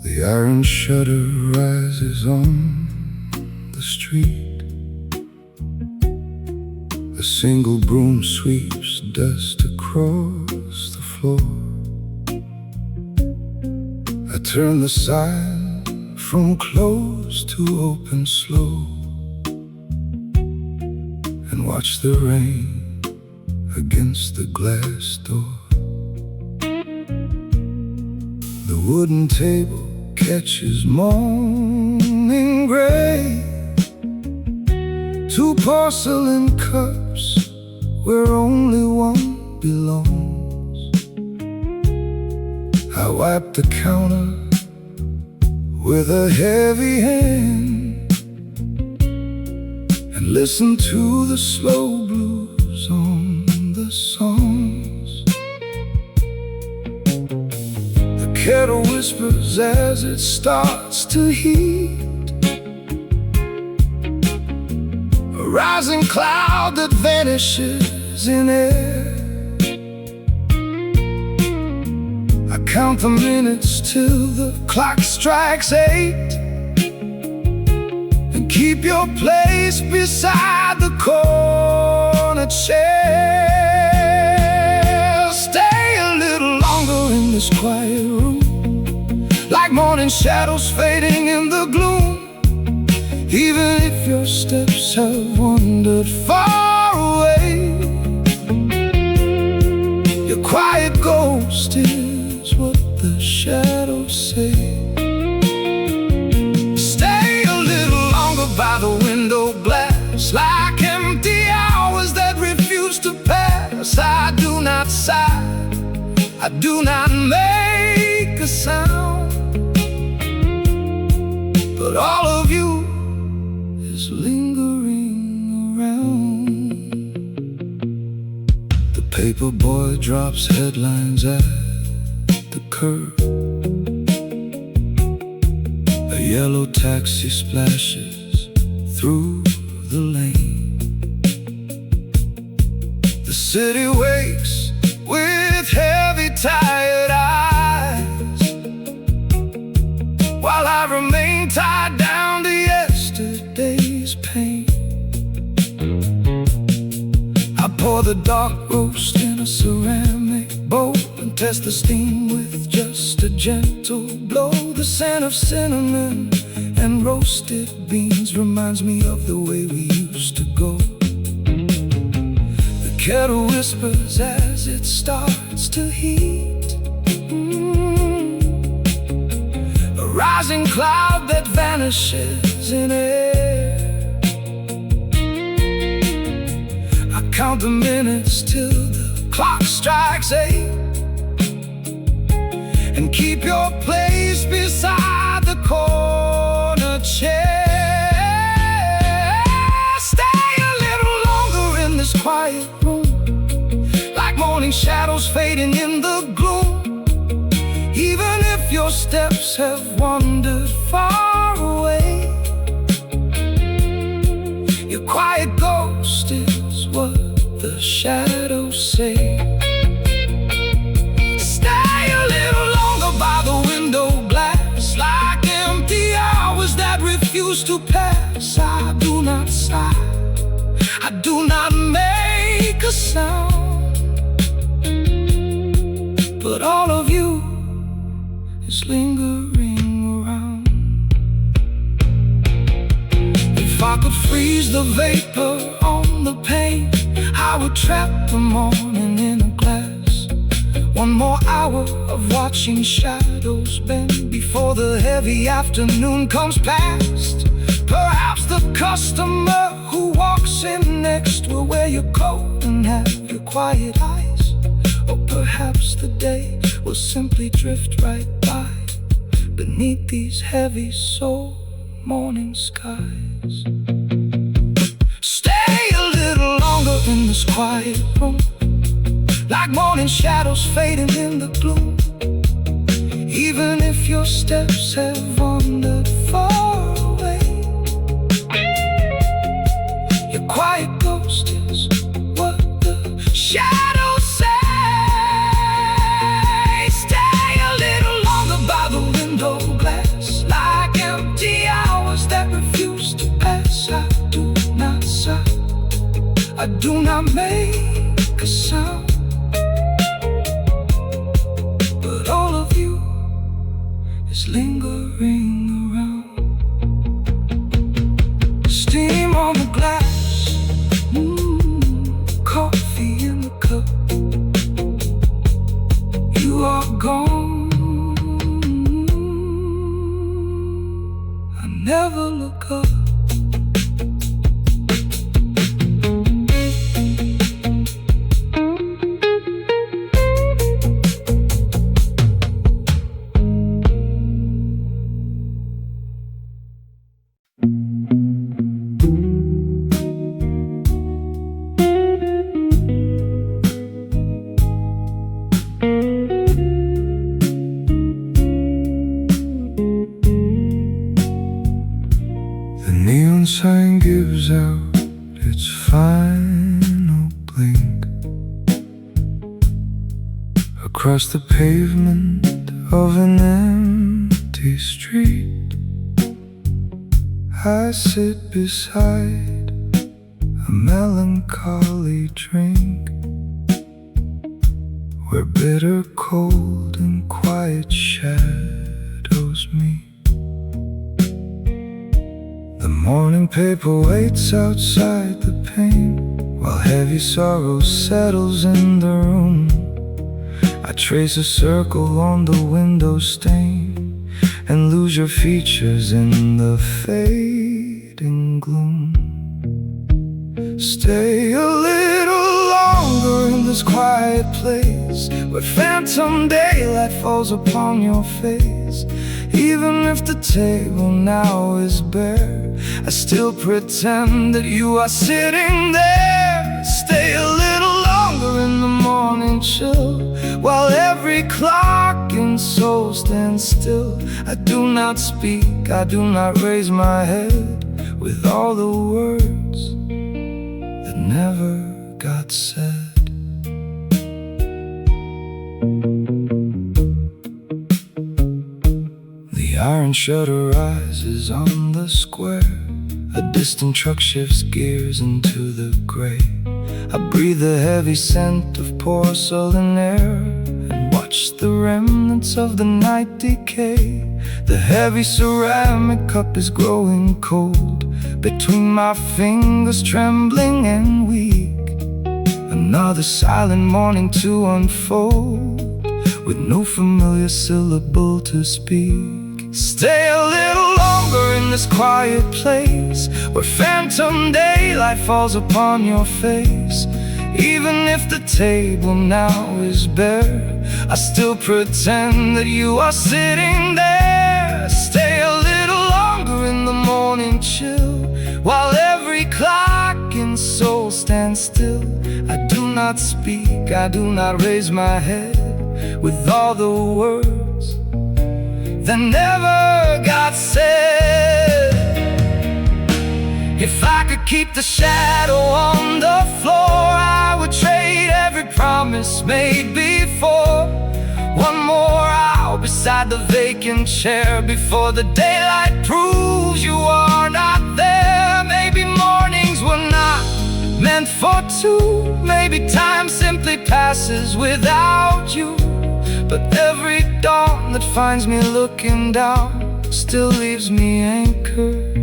Speaker 1: The iron shutter rises on the street. A single broom sweeps dust across the floor. I turn the sign from closed to open slow and watch the rain against the glass door. The wooden table catches morning gray. 2 porcelain cups where only one belongs. I wipe the counter with a heavy hand and listen to the slow blues on the songs. The kettle whispers as it starts to heat, a rising cloud that vanishes in air. I count the minutes till the clock strikes 8 and keep your place beside the corner chair. Stay a little longer in this quiet room, like morning shadows fading in the gloom. Even if your steps have wandered far away, your quiet ghost is what the shadows say. Stay a little longer by I do not make a sound, but all of you is lingering around. The paperboy drops headlines at the curb. A yellow taxi splashes through the lane. The city wakes with heavy, tired eyes, while I remain tied down to yesterday's pain. I pour the dark roast in a ceramic bowl and test the steam with just a gentle blow. The scent of cinnamon and roasted beans reminds me of the way we used to go. The kettle whispers as it starts to heat. A rising cloud that vanishes in air. I count the minutes till the clock strikes 8, and keep your place beside the corner chair. Stay a little longer in this quiet room, like morning shadows fading in the gloom. Even if your steps have wandered far away, your quiet ghost is what the shadows say. Stay a little longer by the window glass, like empty hours that refuse to pass. I do not sigh, I do not make a sound, but all of you is lingering around. If I could freeze the vapor on the pane, I would trap the morning in a glass. One more hour of watching shadows bend before the heavy afternoon comes past. Perhaps the customer who walks in next will wear your coat and have your quiet eyes. Or perhaps the day will simply drift right by beneath these heavy soul morning skies. Stay a little longer in this quiet room, like morning shadows fading in the gloom. Even if your steps have wandered far away, your quiet ghost is what the shadows say. Stay a little longer by the window glass, like empty hours that refuse to pass. I do not sigh, I do not make a sound, but all of you is lingering around. Steam on the glass, coffee in the cup. You are gone, I never look up. Neon sign gives out its final blink across the pavement of an empty street. I sit beside a melancholy drink, where bitter cold and quiet shadows meet. The morning paper waits outside the pane, while heavy sorrow settles in the room. I trace a circle on the window stain and lose your features in the fading gloom. Stay a little longer longer in this quiet place where phantom daylight falls upon your face. Even if the table now is bare, I still pretend that you are sitting there. Stay a little longer in the morning chill, while every clock in soul stands still. I do not speak, I do not raise my head, with all the words that never got said. The iron shutter rises on the square. A distant truck shifts gears into the gray. I breathe the heavy scent of porcelain air and watch the remnants of the night decay. The heavy ceramic cup is growing cold between my fingers, trembling and weak. Another silent morning to unfold, with no familiar syllable to speak. Stay a little longer in this quiet place where phantom daylight falls upon your face. Even if the table now is bare, I still pretend that you are sitting there. Stay a little longer in the morning chill, while every clock in soul stands still. I do not speak, I do not raise my head, with all the words that never got said. If I could keep the shadow on the floor, I would trade every promise made before. One more hour beside the vacant chair before the daylight proves you are not there. Maybe mornings were not meant for two. Maybe time simply passes without you. But every dawn that finds me looking down still leaves me anchored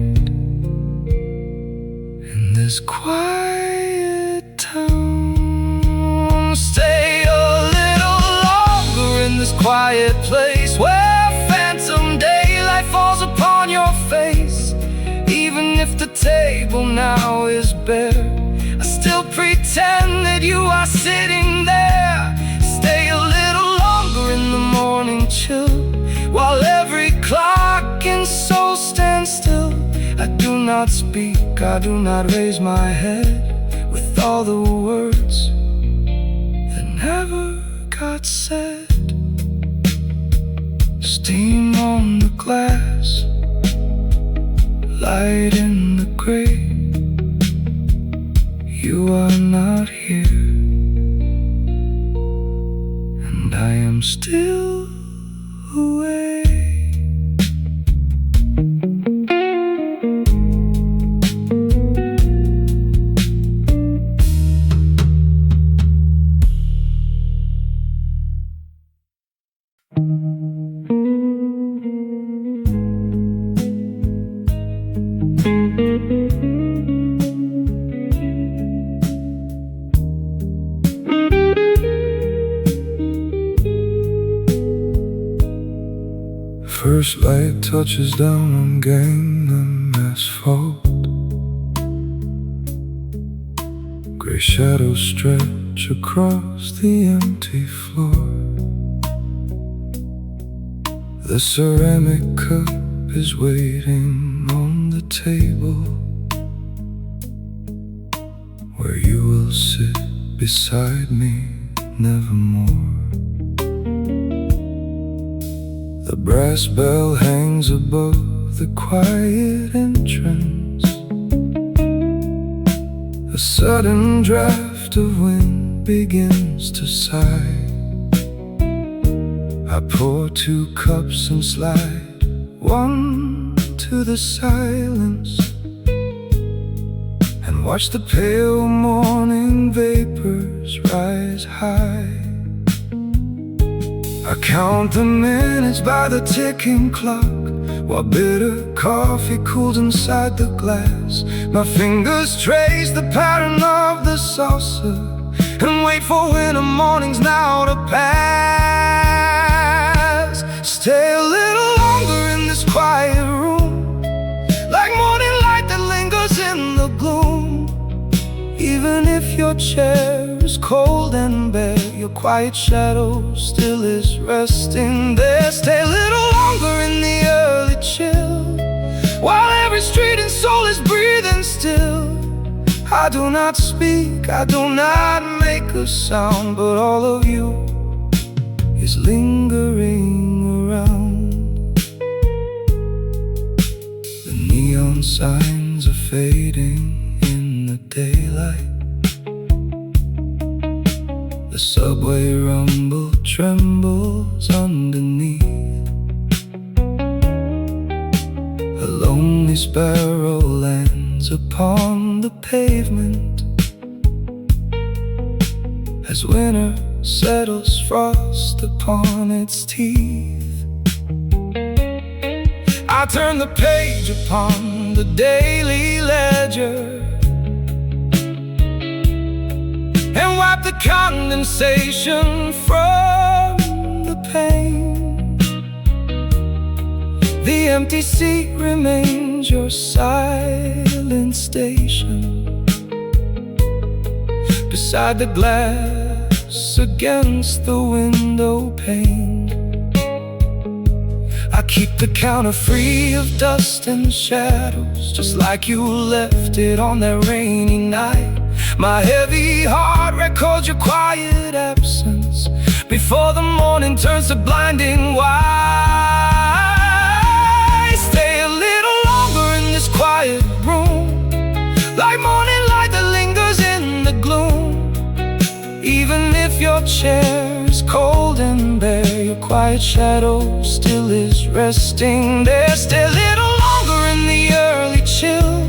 Speaker 1: in this quiet town. Stay a little longer in this quiet place where phantom daylight falls upon your face. Even if the table now is bare, I still pretend that you are sitting there. Stay a little longer in the morning chill, while every clock in soul stands still. I do not speak, I do not raise my head, with all the words that never got said. Steam on the glass, light in the gray. You are not here, and I am still away. First light touches down on Gangnam asphalt. Gray shadows stretch across the empty floor. The ceramic cup is waiting on the table, where you will sit beside me nevermore. The brass bell hangs above the quiet entrance. A sudden draft of wind begins to sigh. I pour 2 cups and slide one to the silence, and watch the pale morning vapors rise high. I count the minutes by the ticking clock, while bitter coffee cools inside the glass. My fingers trace the pattern of the saucer and wait for winter mornings now to pass. Stay a little longer in this quiet room, like morning light that lingers in the gloom. Even if your chair is cold and bare, your quiet shadow still is resting there. Stay a little longer in the early chill, while every street and soul is breathing still. I do not speak, I do not make a sound, but all of you is lingering around. The neon signs are fading in the daylight. The subway rumble trembles underneath. A lonely sparrow lands upon the pavement as winter settles frost upon its teeth. I turn the page upon the daily ledger and wipe the condensation from the pain. The empty seat remains your silent station beside the glass against the window pane. I keep the counter free of dust and shadows, just like you left it on that rainy night. My heavy heart records your quiet absence before the morning turns to blinding white. Stay a little longer in this quiet room, like morning light that lingers in the gloom. Even if your chair is cold and bare, your quiet shadow still is resting there. Stay a little longer in the early chill,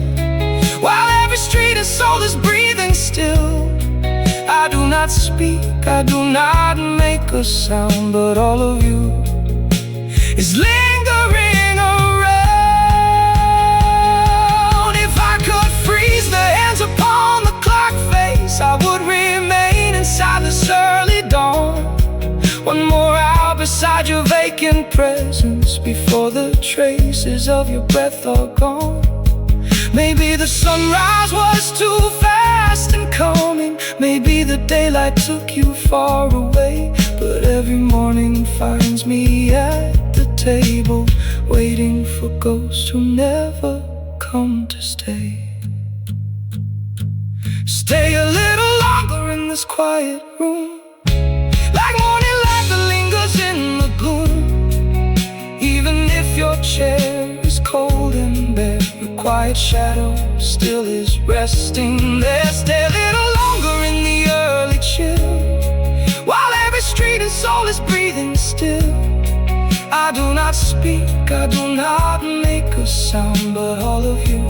Speaker 1: while every street and soul is breathing still. I do not speak, I do not make a sound, but all of you is lingering around. If I could freeze the hands upon the clock face, I would remain inside this early dawn. One more hour beside your vacant presence before the traces of your breath are gone. Maybe the sunrise was too fast in coming, maybe the daylight took you far away, but every morning finds me at the table, waiting for ghosts who never come to stay. Stay a little longer in this quiet room, like morning light that lingers in the gloom. Even if your chair is cold and bare, your quiet shadow still is resting there. Stay a little longer in the early chill, while every street and soul is breathing still. I do not speak, I do not make a sound, but all of you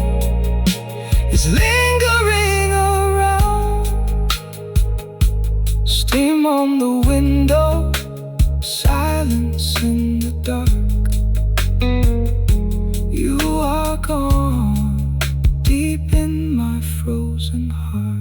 Speaker 1: is lingering around. Steam on the window, silence in the dark. You are gone, deep in my frozen heart.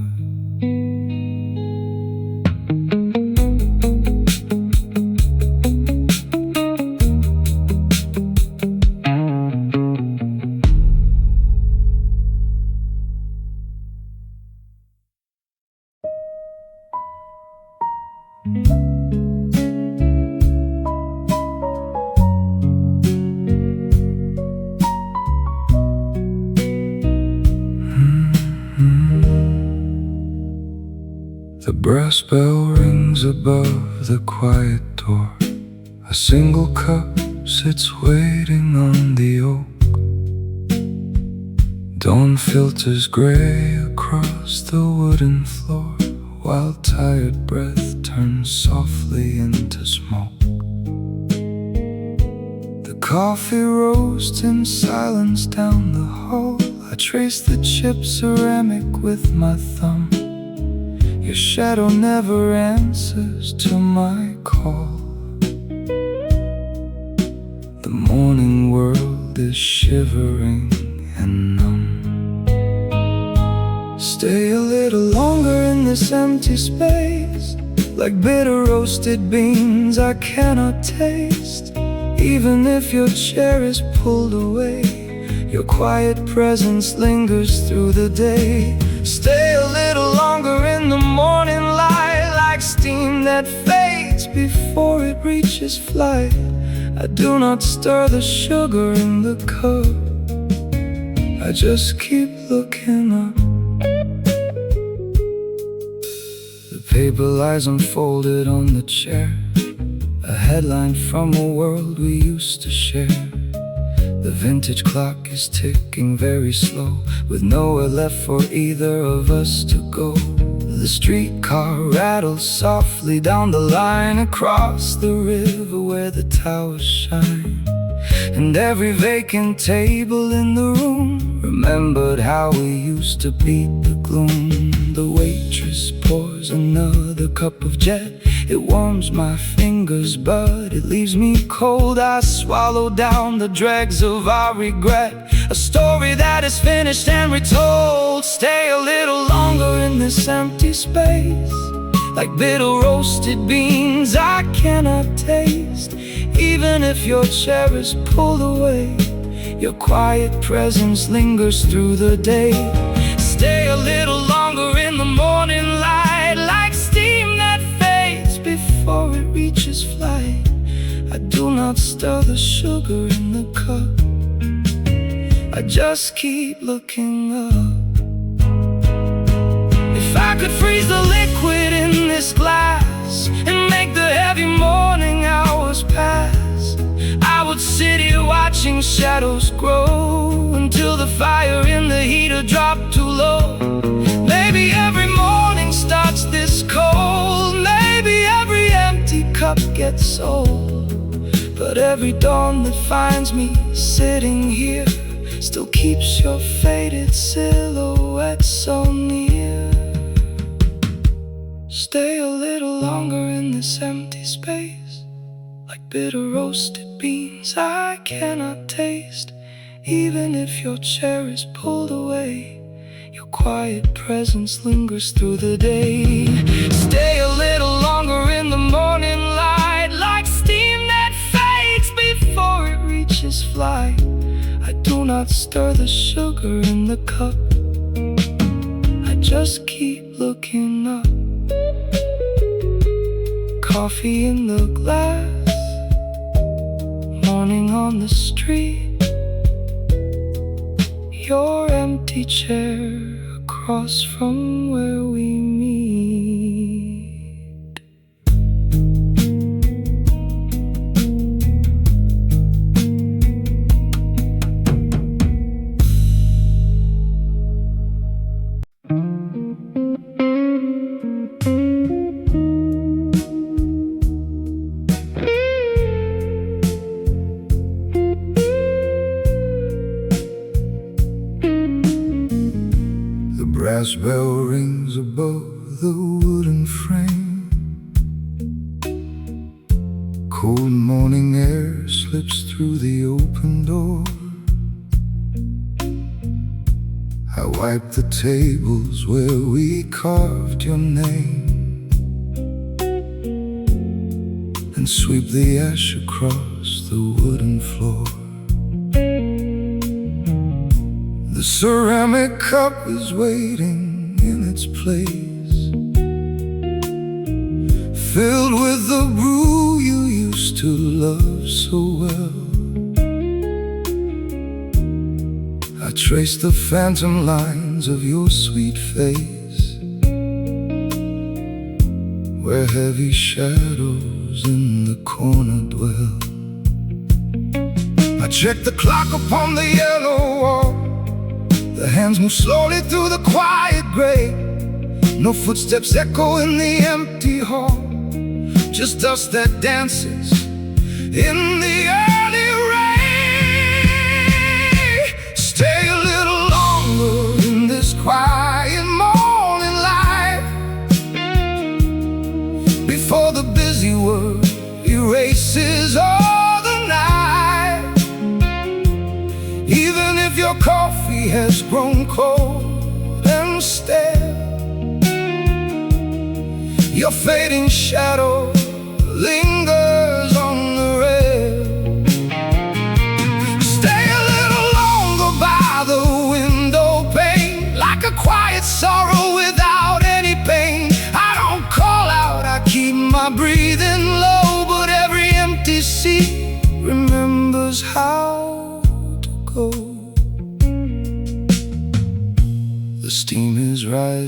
Speaker 1: The brass bell rings above the quiet door. A single cup sits waiting on the oak. Dawn filters gray across the wooden floor, while tired breath turns softly into smoke. The coffee roasts in silence down the hall. I trace the chipped ceramic with my thumb. Your shadow never answers to my call. The morning world is shivering and numb. Stay a little longer in this empty space, like bitter roasted beans I cannot taste. Even if your chair is pulled away, your quiet presence lingers through the day. Stay a little longer in the morning light, like steam that fades before it reaches flight. I do not stir the sugar in the cup, I just keep looking up. The paper lies unfolded on the chair, a headline from a world we used to share. The vintage clock is ticking very slow, with nowhere left for either of us to go. The streetcar rattles softly down the line, across the river where the towers shine. And every vacant table in the room remembered how we used to beat the gloom. The waitress pours another cup of jet. It warms my fingers, but it leaves me cold. I swallow down the dregs of our regret, a story that is finished and retold. Stay a little longer in this empty space, like bitter roasted beans I cannot taste. Even if your chair is pulled away, your quiet presence lingers through the day. Stay a little longer in the morning light, like steam that fades before it reaches flight. I do not stir the sugar in the cup, I just keep looking up. If I could freeze the liquid in this glass and make the heavy morning hours pass, I would sit here watching shadows grow until the fire in the heater dropped too low. Maybe every morning starts this cold, maybe every empty cup gets old, but every dawn that finds me sitting here still keeps your faded silhouette so near. Stay a little longer in this empty space, like bitter roasted beans I cannot taste. Even if your chair is pulled away, your quiet presence lingers through the day. Stay a little longer in the morning light, like steam that fades before it reaches flight. I do not stir the sugar in the cup, I just keep looking up. Coffee in the glass, morning on the street, your empty chair across from where we meet. Brass bell rings above the wooden frame. Cold morning air slips through the open door. I wipe the tables where we carved your name and sweep the ash across the wooden floor. The ceramic cup is waiting in its place, filled with the brew you used to love so well. I trace the phantom lines of your sweet face, where heavy shadows in the corner dwell. I check the clock upon the yellow wall. The hands move slowly through the quiet gray. No footsteps echo in the empty hall, just dust that dances in the early rain. Stay a little longer in this quiet morning light, before the busy world erases all the night. Even if your coffee has grown cold and stale, your fading shadow lingers on the rail. Stay a little longer by the window pane, like a quiet sorrow without any pain. I don't call out, I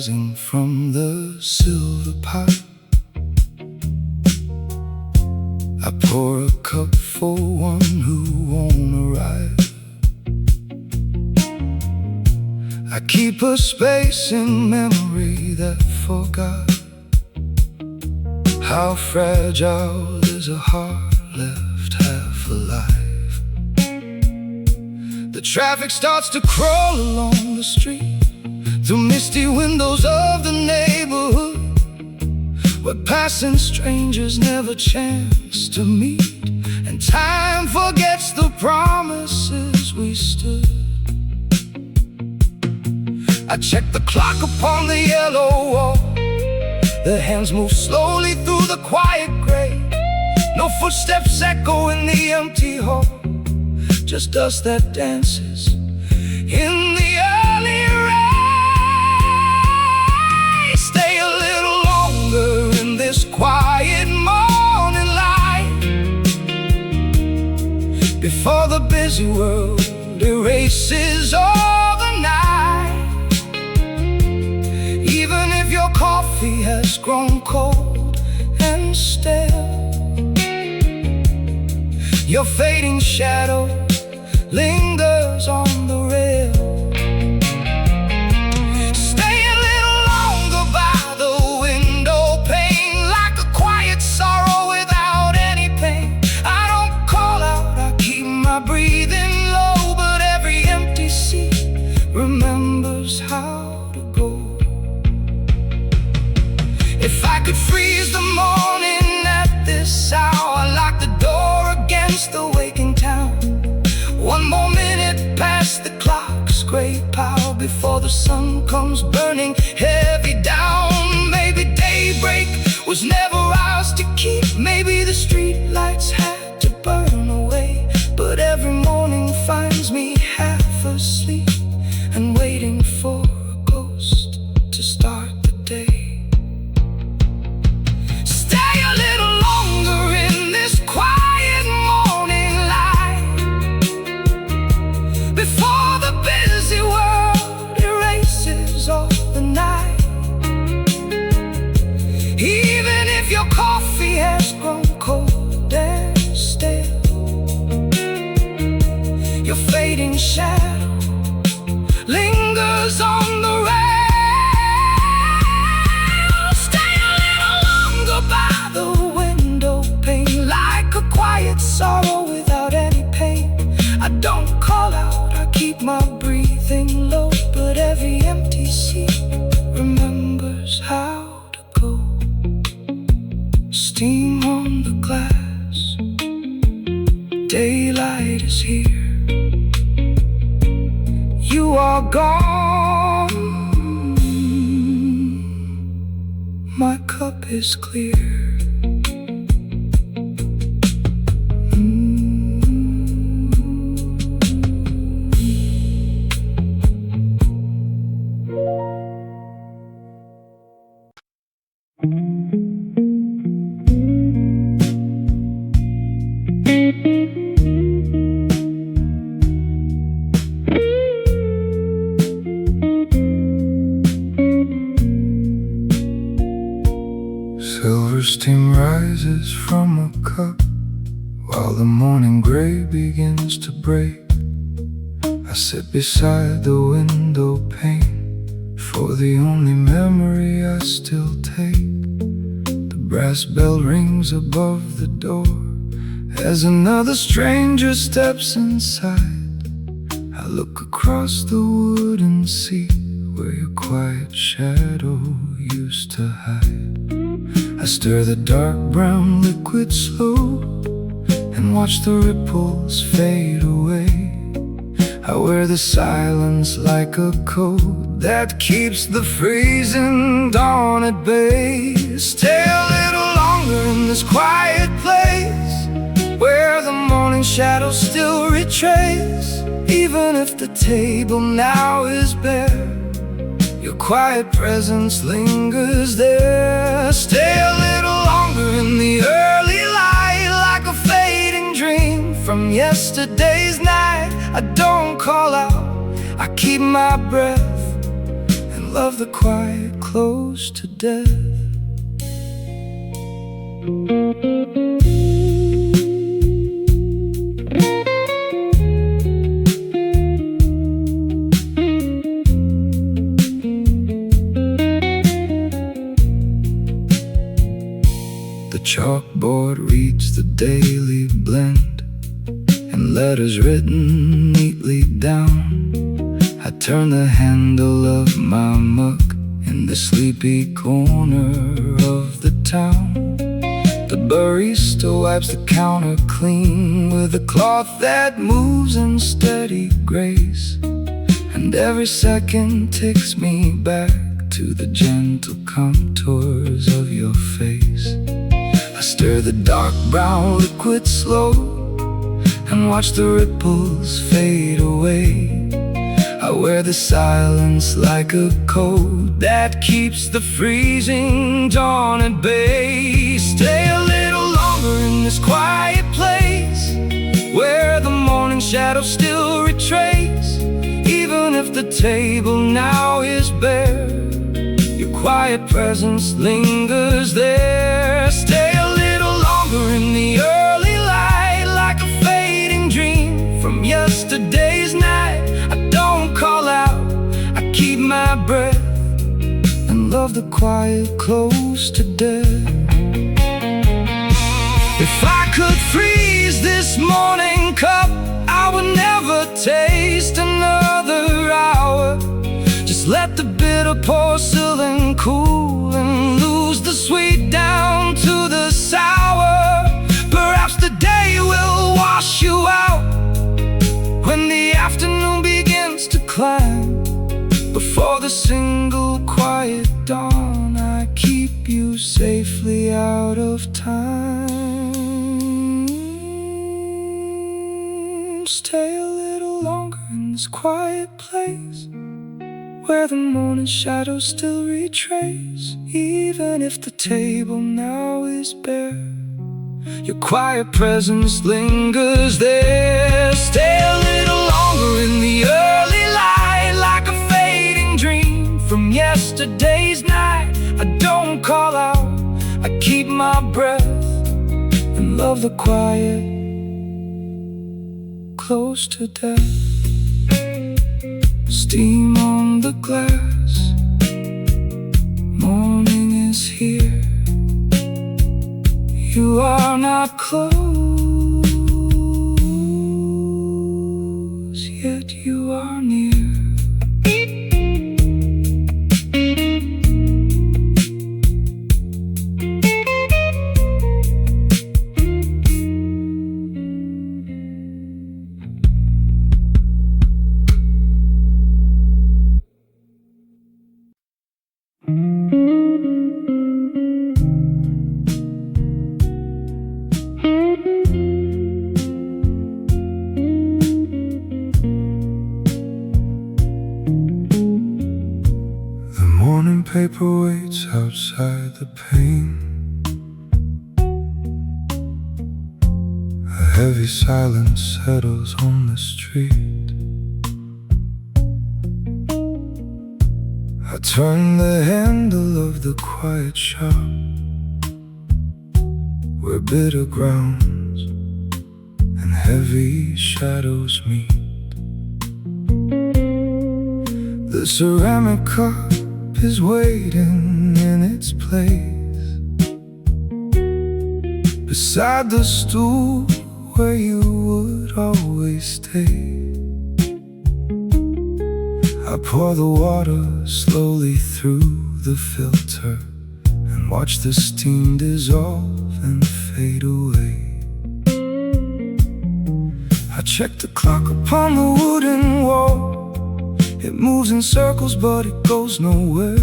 Speaker 1: rising from the silver pot. I pour a cup for one who won't arrive. I keep a space in memory that forgot how fragile is a heart left half alive. The traffic starts to crawl along the street, through misty windows of the neighborhood, where passing strangers never chance to meet, and time forgets the promises we stood. I check the clock upon the yellow wall. The hands move slowly through the quiet gray. No footsteps echo in the empty hall, just dust that dances in the early rain. Stay a little longer in this quiet morning light, before the busy world erases all the night. Even if your coffee has grown cold and stale, your fading shadow lingers on the rail. Stay a little longer by the window pane, like a quiet sorrow without any pain. I don't call out, I keep my breathing low, but every empty seat remembers how to go. If I could freeze the morning at this hour, lock the door against the waking town. One more minute past the clock's gray power, before the sun comes burning heavy down. Maybe daybreak was never ours to keep. Maybe the street lights had to burn away, but every morning finds me half asleep and waiting for a ghost to start the day. Stay a little longer in this quiet morning light, before the busy world erases all the night. Even if your coffee has grown cold and stale, your fading shadow lingers on the rail. Stay a little longer by the window pane, like a quiet sorrow without any pain. I don't call out, I keep my breathing low, but every empty seat remembers how to go. Steam on the glass, daylight is here. You are gone, my cup is clear. Silver steam rises from a cup, while the morning gray begins to break. I sit beside the window pane, for the only memory I still take. The brass bell rings above the door as another stranger steps inside. I look across the wooden seat where your quiet shadow used to hide. I stir the dark brown liquid slow and watch the ripples fade away. I wear the silence like a coat that keeps the freezing dawn at bay. Stay a little longer in this quiet place, where the morning shadows still retrace. Even if the table now is bare, your quiet presence lingers there. Stay a little longer in the early light, like a fading dream from yesterday's night. I don't call out, I keep my breath and love the quiet close to death. The chalkboard reads the daily blend and letters written neatly down. I turn the handle of my mug in the sleepy corner of the town. The barista wipes the counter clean with a cloth that moves in steady grace. And every second takes me back to the gentle contours of your face. I stir the dark brown liquid slow and watch the ripples fade away. I wear the silence like a coat that keeps the freezing dawn at bay. Stay a little longer in this quiet place where the morning shadows still retrace. Even if the table now is bare, your quiet presence lingers there. Stay a little longer in the early light like a fading dream from yesterday's night. I don't call out, I keep my breath and love the quiet close to death. If I could freeze this morning cup, I would never taste another hour. Just let the bitter porcelain cool and lose the sweet down to the sour. Perhaps the day will wash you out when the afternoon begins to climb. Before the single quiet dawn, I keep you safely out of time. Stay a little longer in this quiet place where the morning shadows still retrace. Even if the table now is bare, your quiet presence lingers there. Stay a little longer in the early light like a fading dream from yesterday's night. I don't call out, I keep my breath and love the quiet close to death. Steam on the glass, morning is here. You are not close, yet you are near. Paper waits outside the pane. A heavy silence settles on the street. I turn the handle of the quiet shop where bitter grounds and heavy shadows meet. The ceramic cup is waiting in its place beside the stool where you would always stay. I pour the water slowly through the filter and watch the steam dissolve and fade away. I check the clock upon the wooden wall. It moves in circles, but it goes nowhere.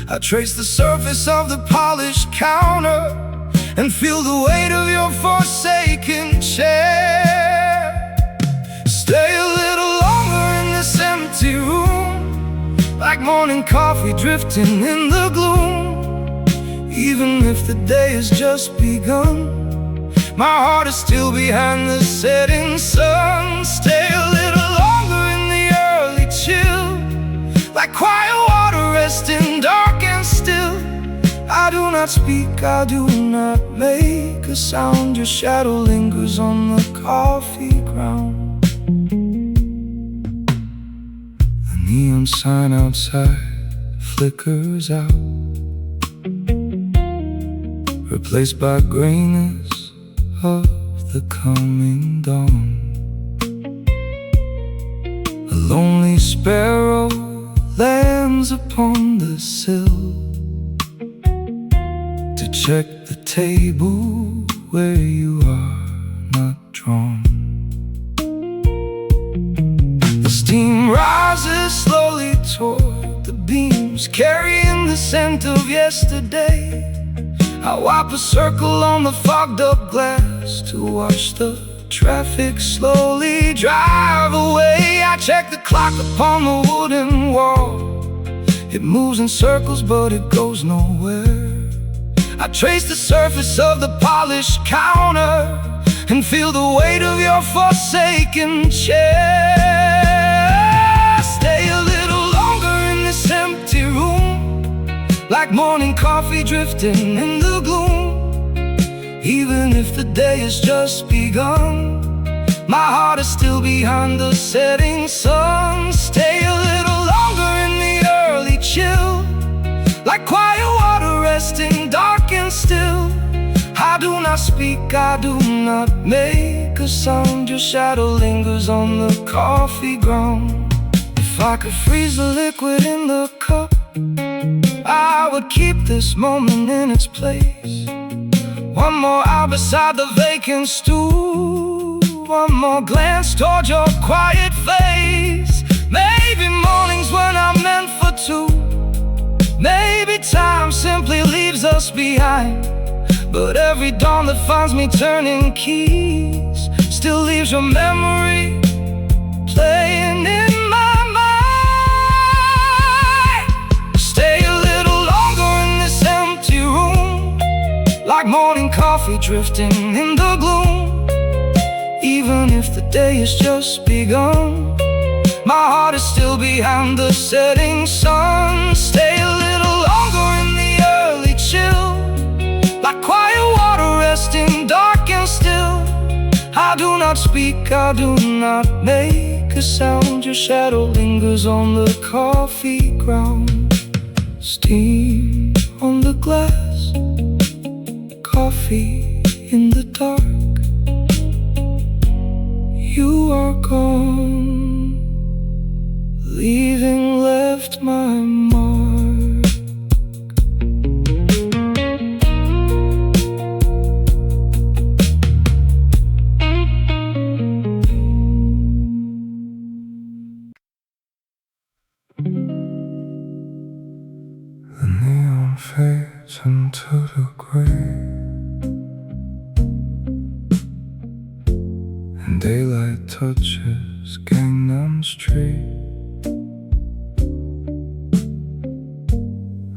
Speaker 1: I trace the surface of the polished counter and feel the weight of your forsaken chair. Stay a little longer in this empty room, like morning coffee drifting in the gloom. Even if the day has just begun, my heart is still behind the setting sun. Stay a little longer in the early chill, like quiet water not speak, I do not make a sound. Your shadow lingers on the coffee ground. The neon sign outside flickers out, replaced by grayness of the coming dawn. A lonely sparrow lands upon the sill to check the table where you are not drawn. The steam rises slowly toward the beams, carrying the scent of yesterday. I wipe a circle on the fogged up glass to watch the traffic slowly drive away. I check the clock upon the wooden wall. It moves in circles but it goes nowhere. I trace the surface of the polished counter and feel the weight of your forsaken chair. Stay a little longer in this empty room, like morning coffee drifting in the gloom. Even if the day has just begun, my heart is still behind the setting sun. Stay a little longer in the early chill, like quiet water resting dark and still. I do not speak, I do not make a sound. Your shadow lingers on the coffee ground. If I could freeze the liquid in the cup, I would keep this moment in its place. One more hour beside the vacant stool, one more glance toward your quiet face. Maybe mornings when I'm meant for two, maybe time simply leaves us behind. But every dawn that finds me turning keys still leaves your memory playing in my mind. Stay a little longer in this empty room, like morning coffee drifting in the gloom. Even if the day has just begun, my heart is still behind the setting sun. Stay a little longer in the early chill, like quiet water resting dark and still. I do not speak, I do not make a sound. Your shadow lingers on the coffee ground. Steam on the glass, coffee in the dark. You are gone, leaving left my mark. The neon fades into the gray, and daylight touches Gangnam Street.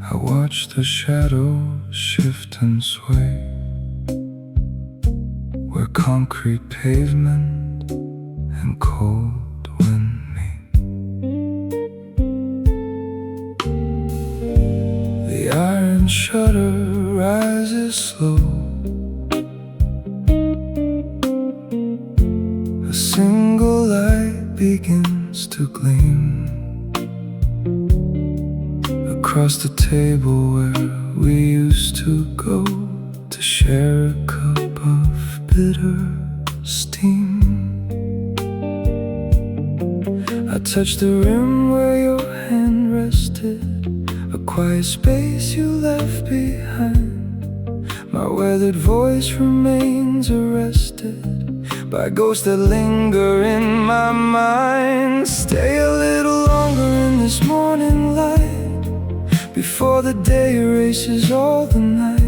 Speaker 1: I watch the shadows shift and sway, where concrete pavement and cold wind meet. The iron shutter rises slow, a single light begins to gleam across the table where we used to go to share a cup of bitter steam. I touched the rim where your hand rested, a quiet space you left behind. My weathered voice remains arrested by ghosts that linger in my mind. Stay a little longer in this morning light, before the day erases all the night.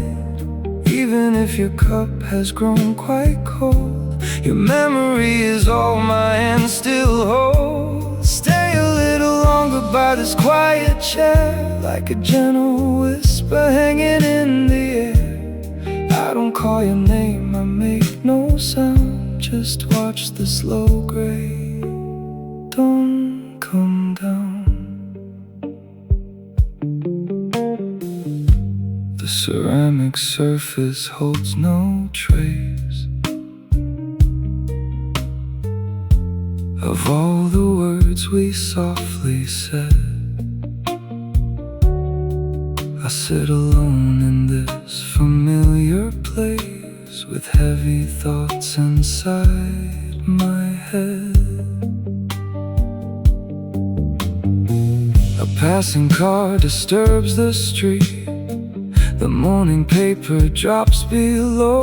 Speaker 1: Even if your cup has grown quite cold, your memory is all my hands still hold. Stay a little longer by this quiet chair, like a gentle whisper hanging in the air. I don't call your name, I make no sound, just watch the slow gray dawn come down. The ceramic ceramic surface holds no trace of all the words we softly said. I sit alone in this familiar place with heavy thoughts inside my head. A passing car disturbs the street. The morning paper drops below.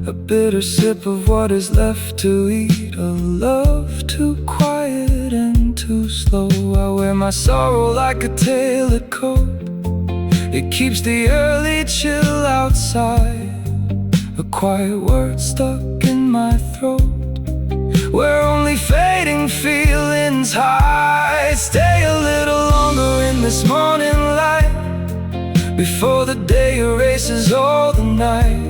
Speaker 1: A bitter sip of what is left to eat. A love too quiet and too slow. I wear my sorrow like a tailored coat. It keeps the early chill outside. A quiet word stuck in my throat, where only fading feelings hide. Stay a little longer in this morning light, before the day erases all the night.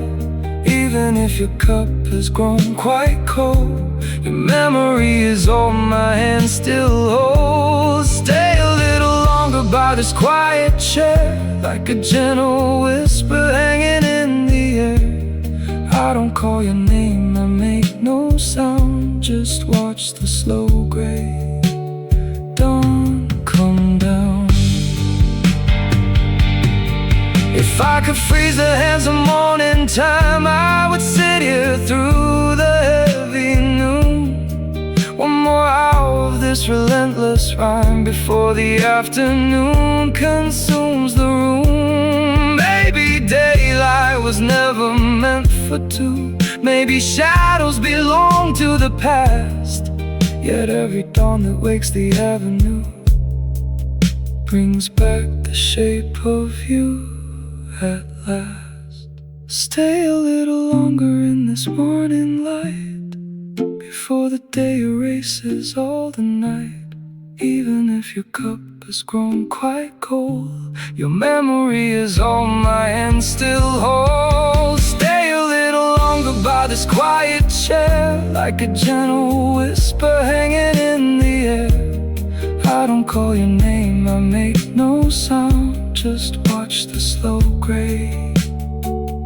Speaker 1: Even if your cup has grown quite cold, your memory is all my hand still holds. Stay a little longer by this quiet chair, like a gentle whisper hanging in the air. I don't call your name, I make no sound, just watch the slow gray dawn come down. If I could freeze the hands of morning time, I would sit here through the heavy noon. One more hour of this relentless rhyme before the afternoon consumes the room. Maybe daylight was never meant for two. Maybe shadows belong to the past. Yet every dawn that wakes the avenue brings back the shape of you at last. Stay a little longer in this morning light, before the day erases all the night. Even if your cup has grown quite cold, your memory is all my hand still holds. Stay a little longer by this quiet chair, like a gentle whisper hanging in the air. I don't call your name, I make no sound, just watch the slow gray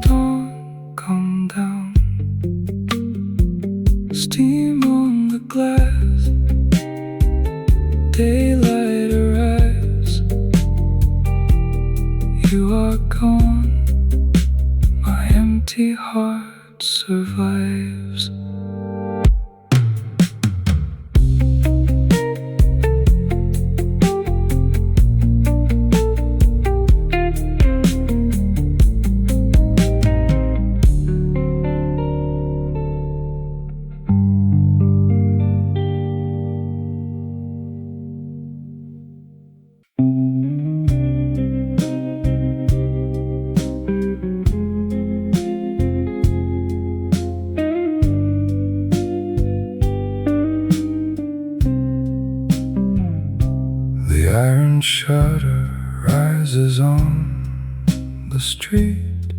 Speaker 1: dawn come down. Steam on the glass, daylight arrives. You are gone, my empty heart survives. The iron shutter rises on the street,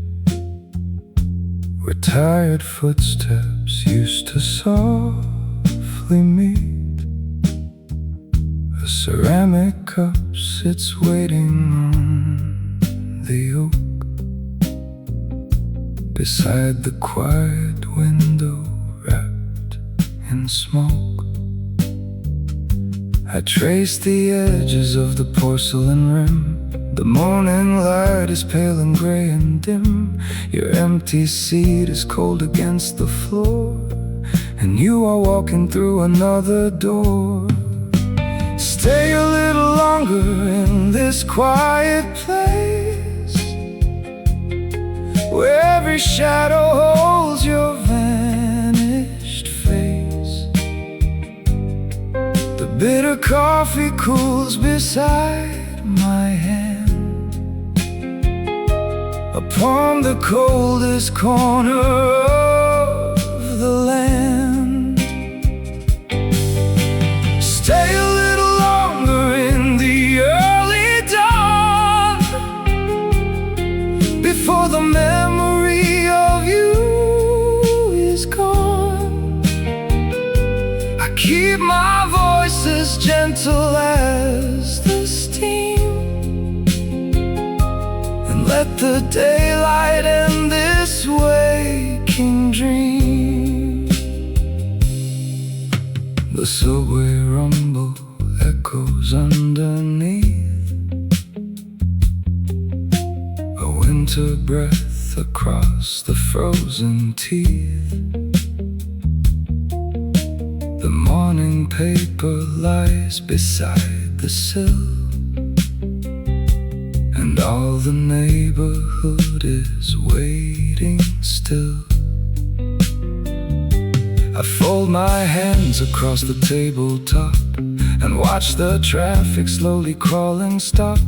Speaker 1: where tired footsteps used to softly meet. A ceramic cup sits waiting on the oak, beside the quiet window wrapped in smoke. I trace the edges of the porcelain rim. The morning light is pale and gray and dim. Your empty seat is cold against the floor, and you are walking through another door. Stay a little longer in this quiet place, where every shadow holds your vanished face. The bitter coffee cools beside my hand, upon the coldest corner of the land. Stay a little longer in the early dawn, before the memory of you is gone. I keep my voice as gentle as the steam, and let the daylight end this waking dream. The subway rumble echoes underneath, a winter breath across the frozen teeth. The morning paper lies beside the sill, and all the neighborhood is waiting still. I fold my hands across the tabletop and watch the traffic slowly crawling stop.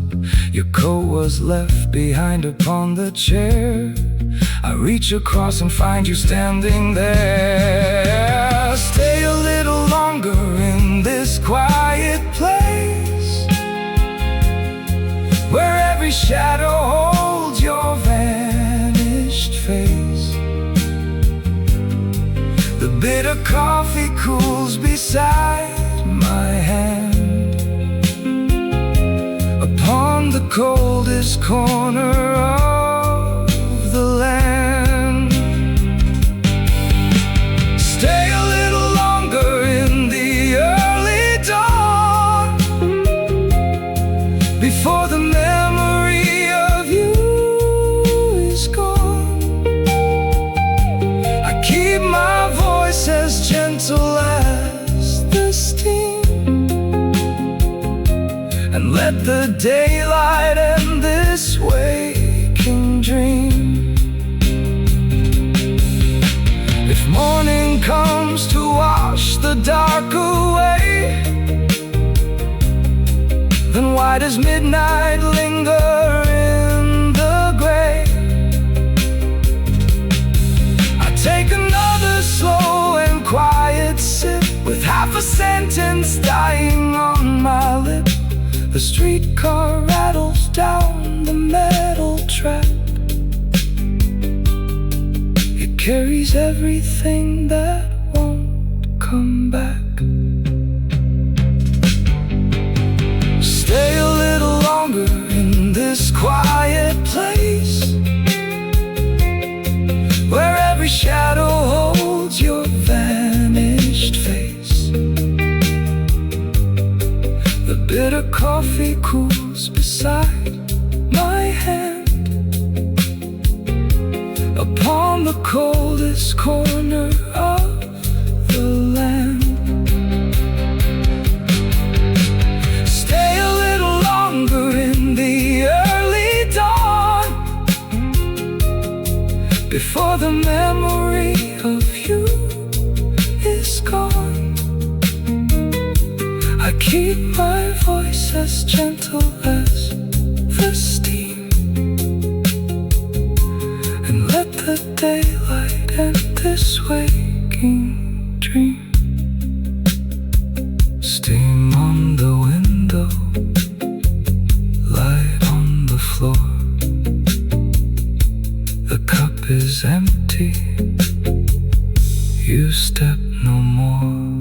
Speaker 1: Your coat was left behind upon the chair. I reach across and find you standing there. Stay a little longer in this quiet place, where every shadow holds your vanished face. The bitter coffee cools beside my hand, upon the coldest corner of the land. Stay a little longer in the early dawn, before the memory of you is gone. I keep my voice as gentle as the steam, and let the daylight end this waking dream. If morning comes to wash the dark away, then why does midnight linger in the gray? I take another slow and quiet sip, with half a sentence dying on my lip. The streetcar rattles down the metal track. It carries everything that won't come back. Stay a little longer in this quiet place, where every shadow holds your vanished face. The bitter coffee cools beside my hand, upon the coldest corner of the land. Stay a little longer in the early dawn, before the memory of you is gone. I keep my voice as gentle as the steam, and let the daylight end this waking dream. Steam on the window, light on the floor. The cup is empty, you step no more.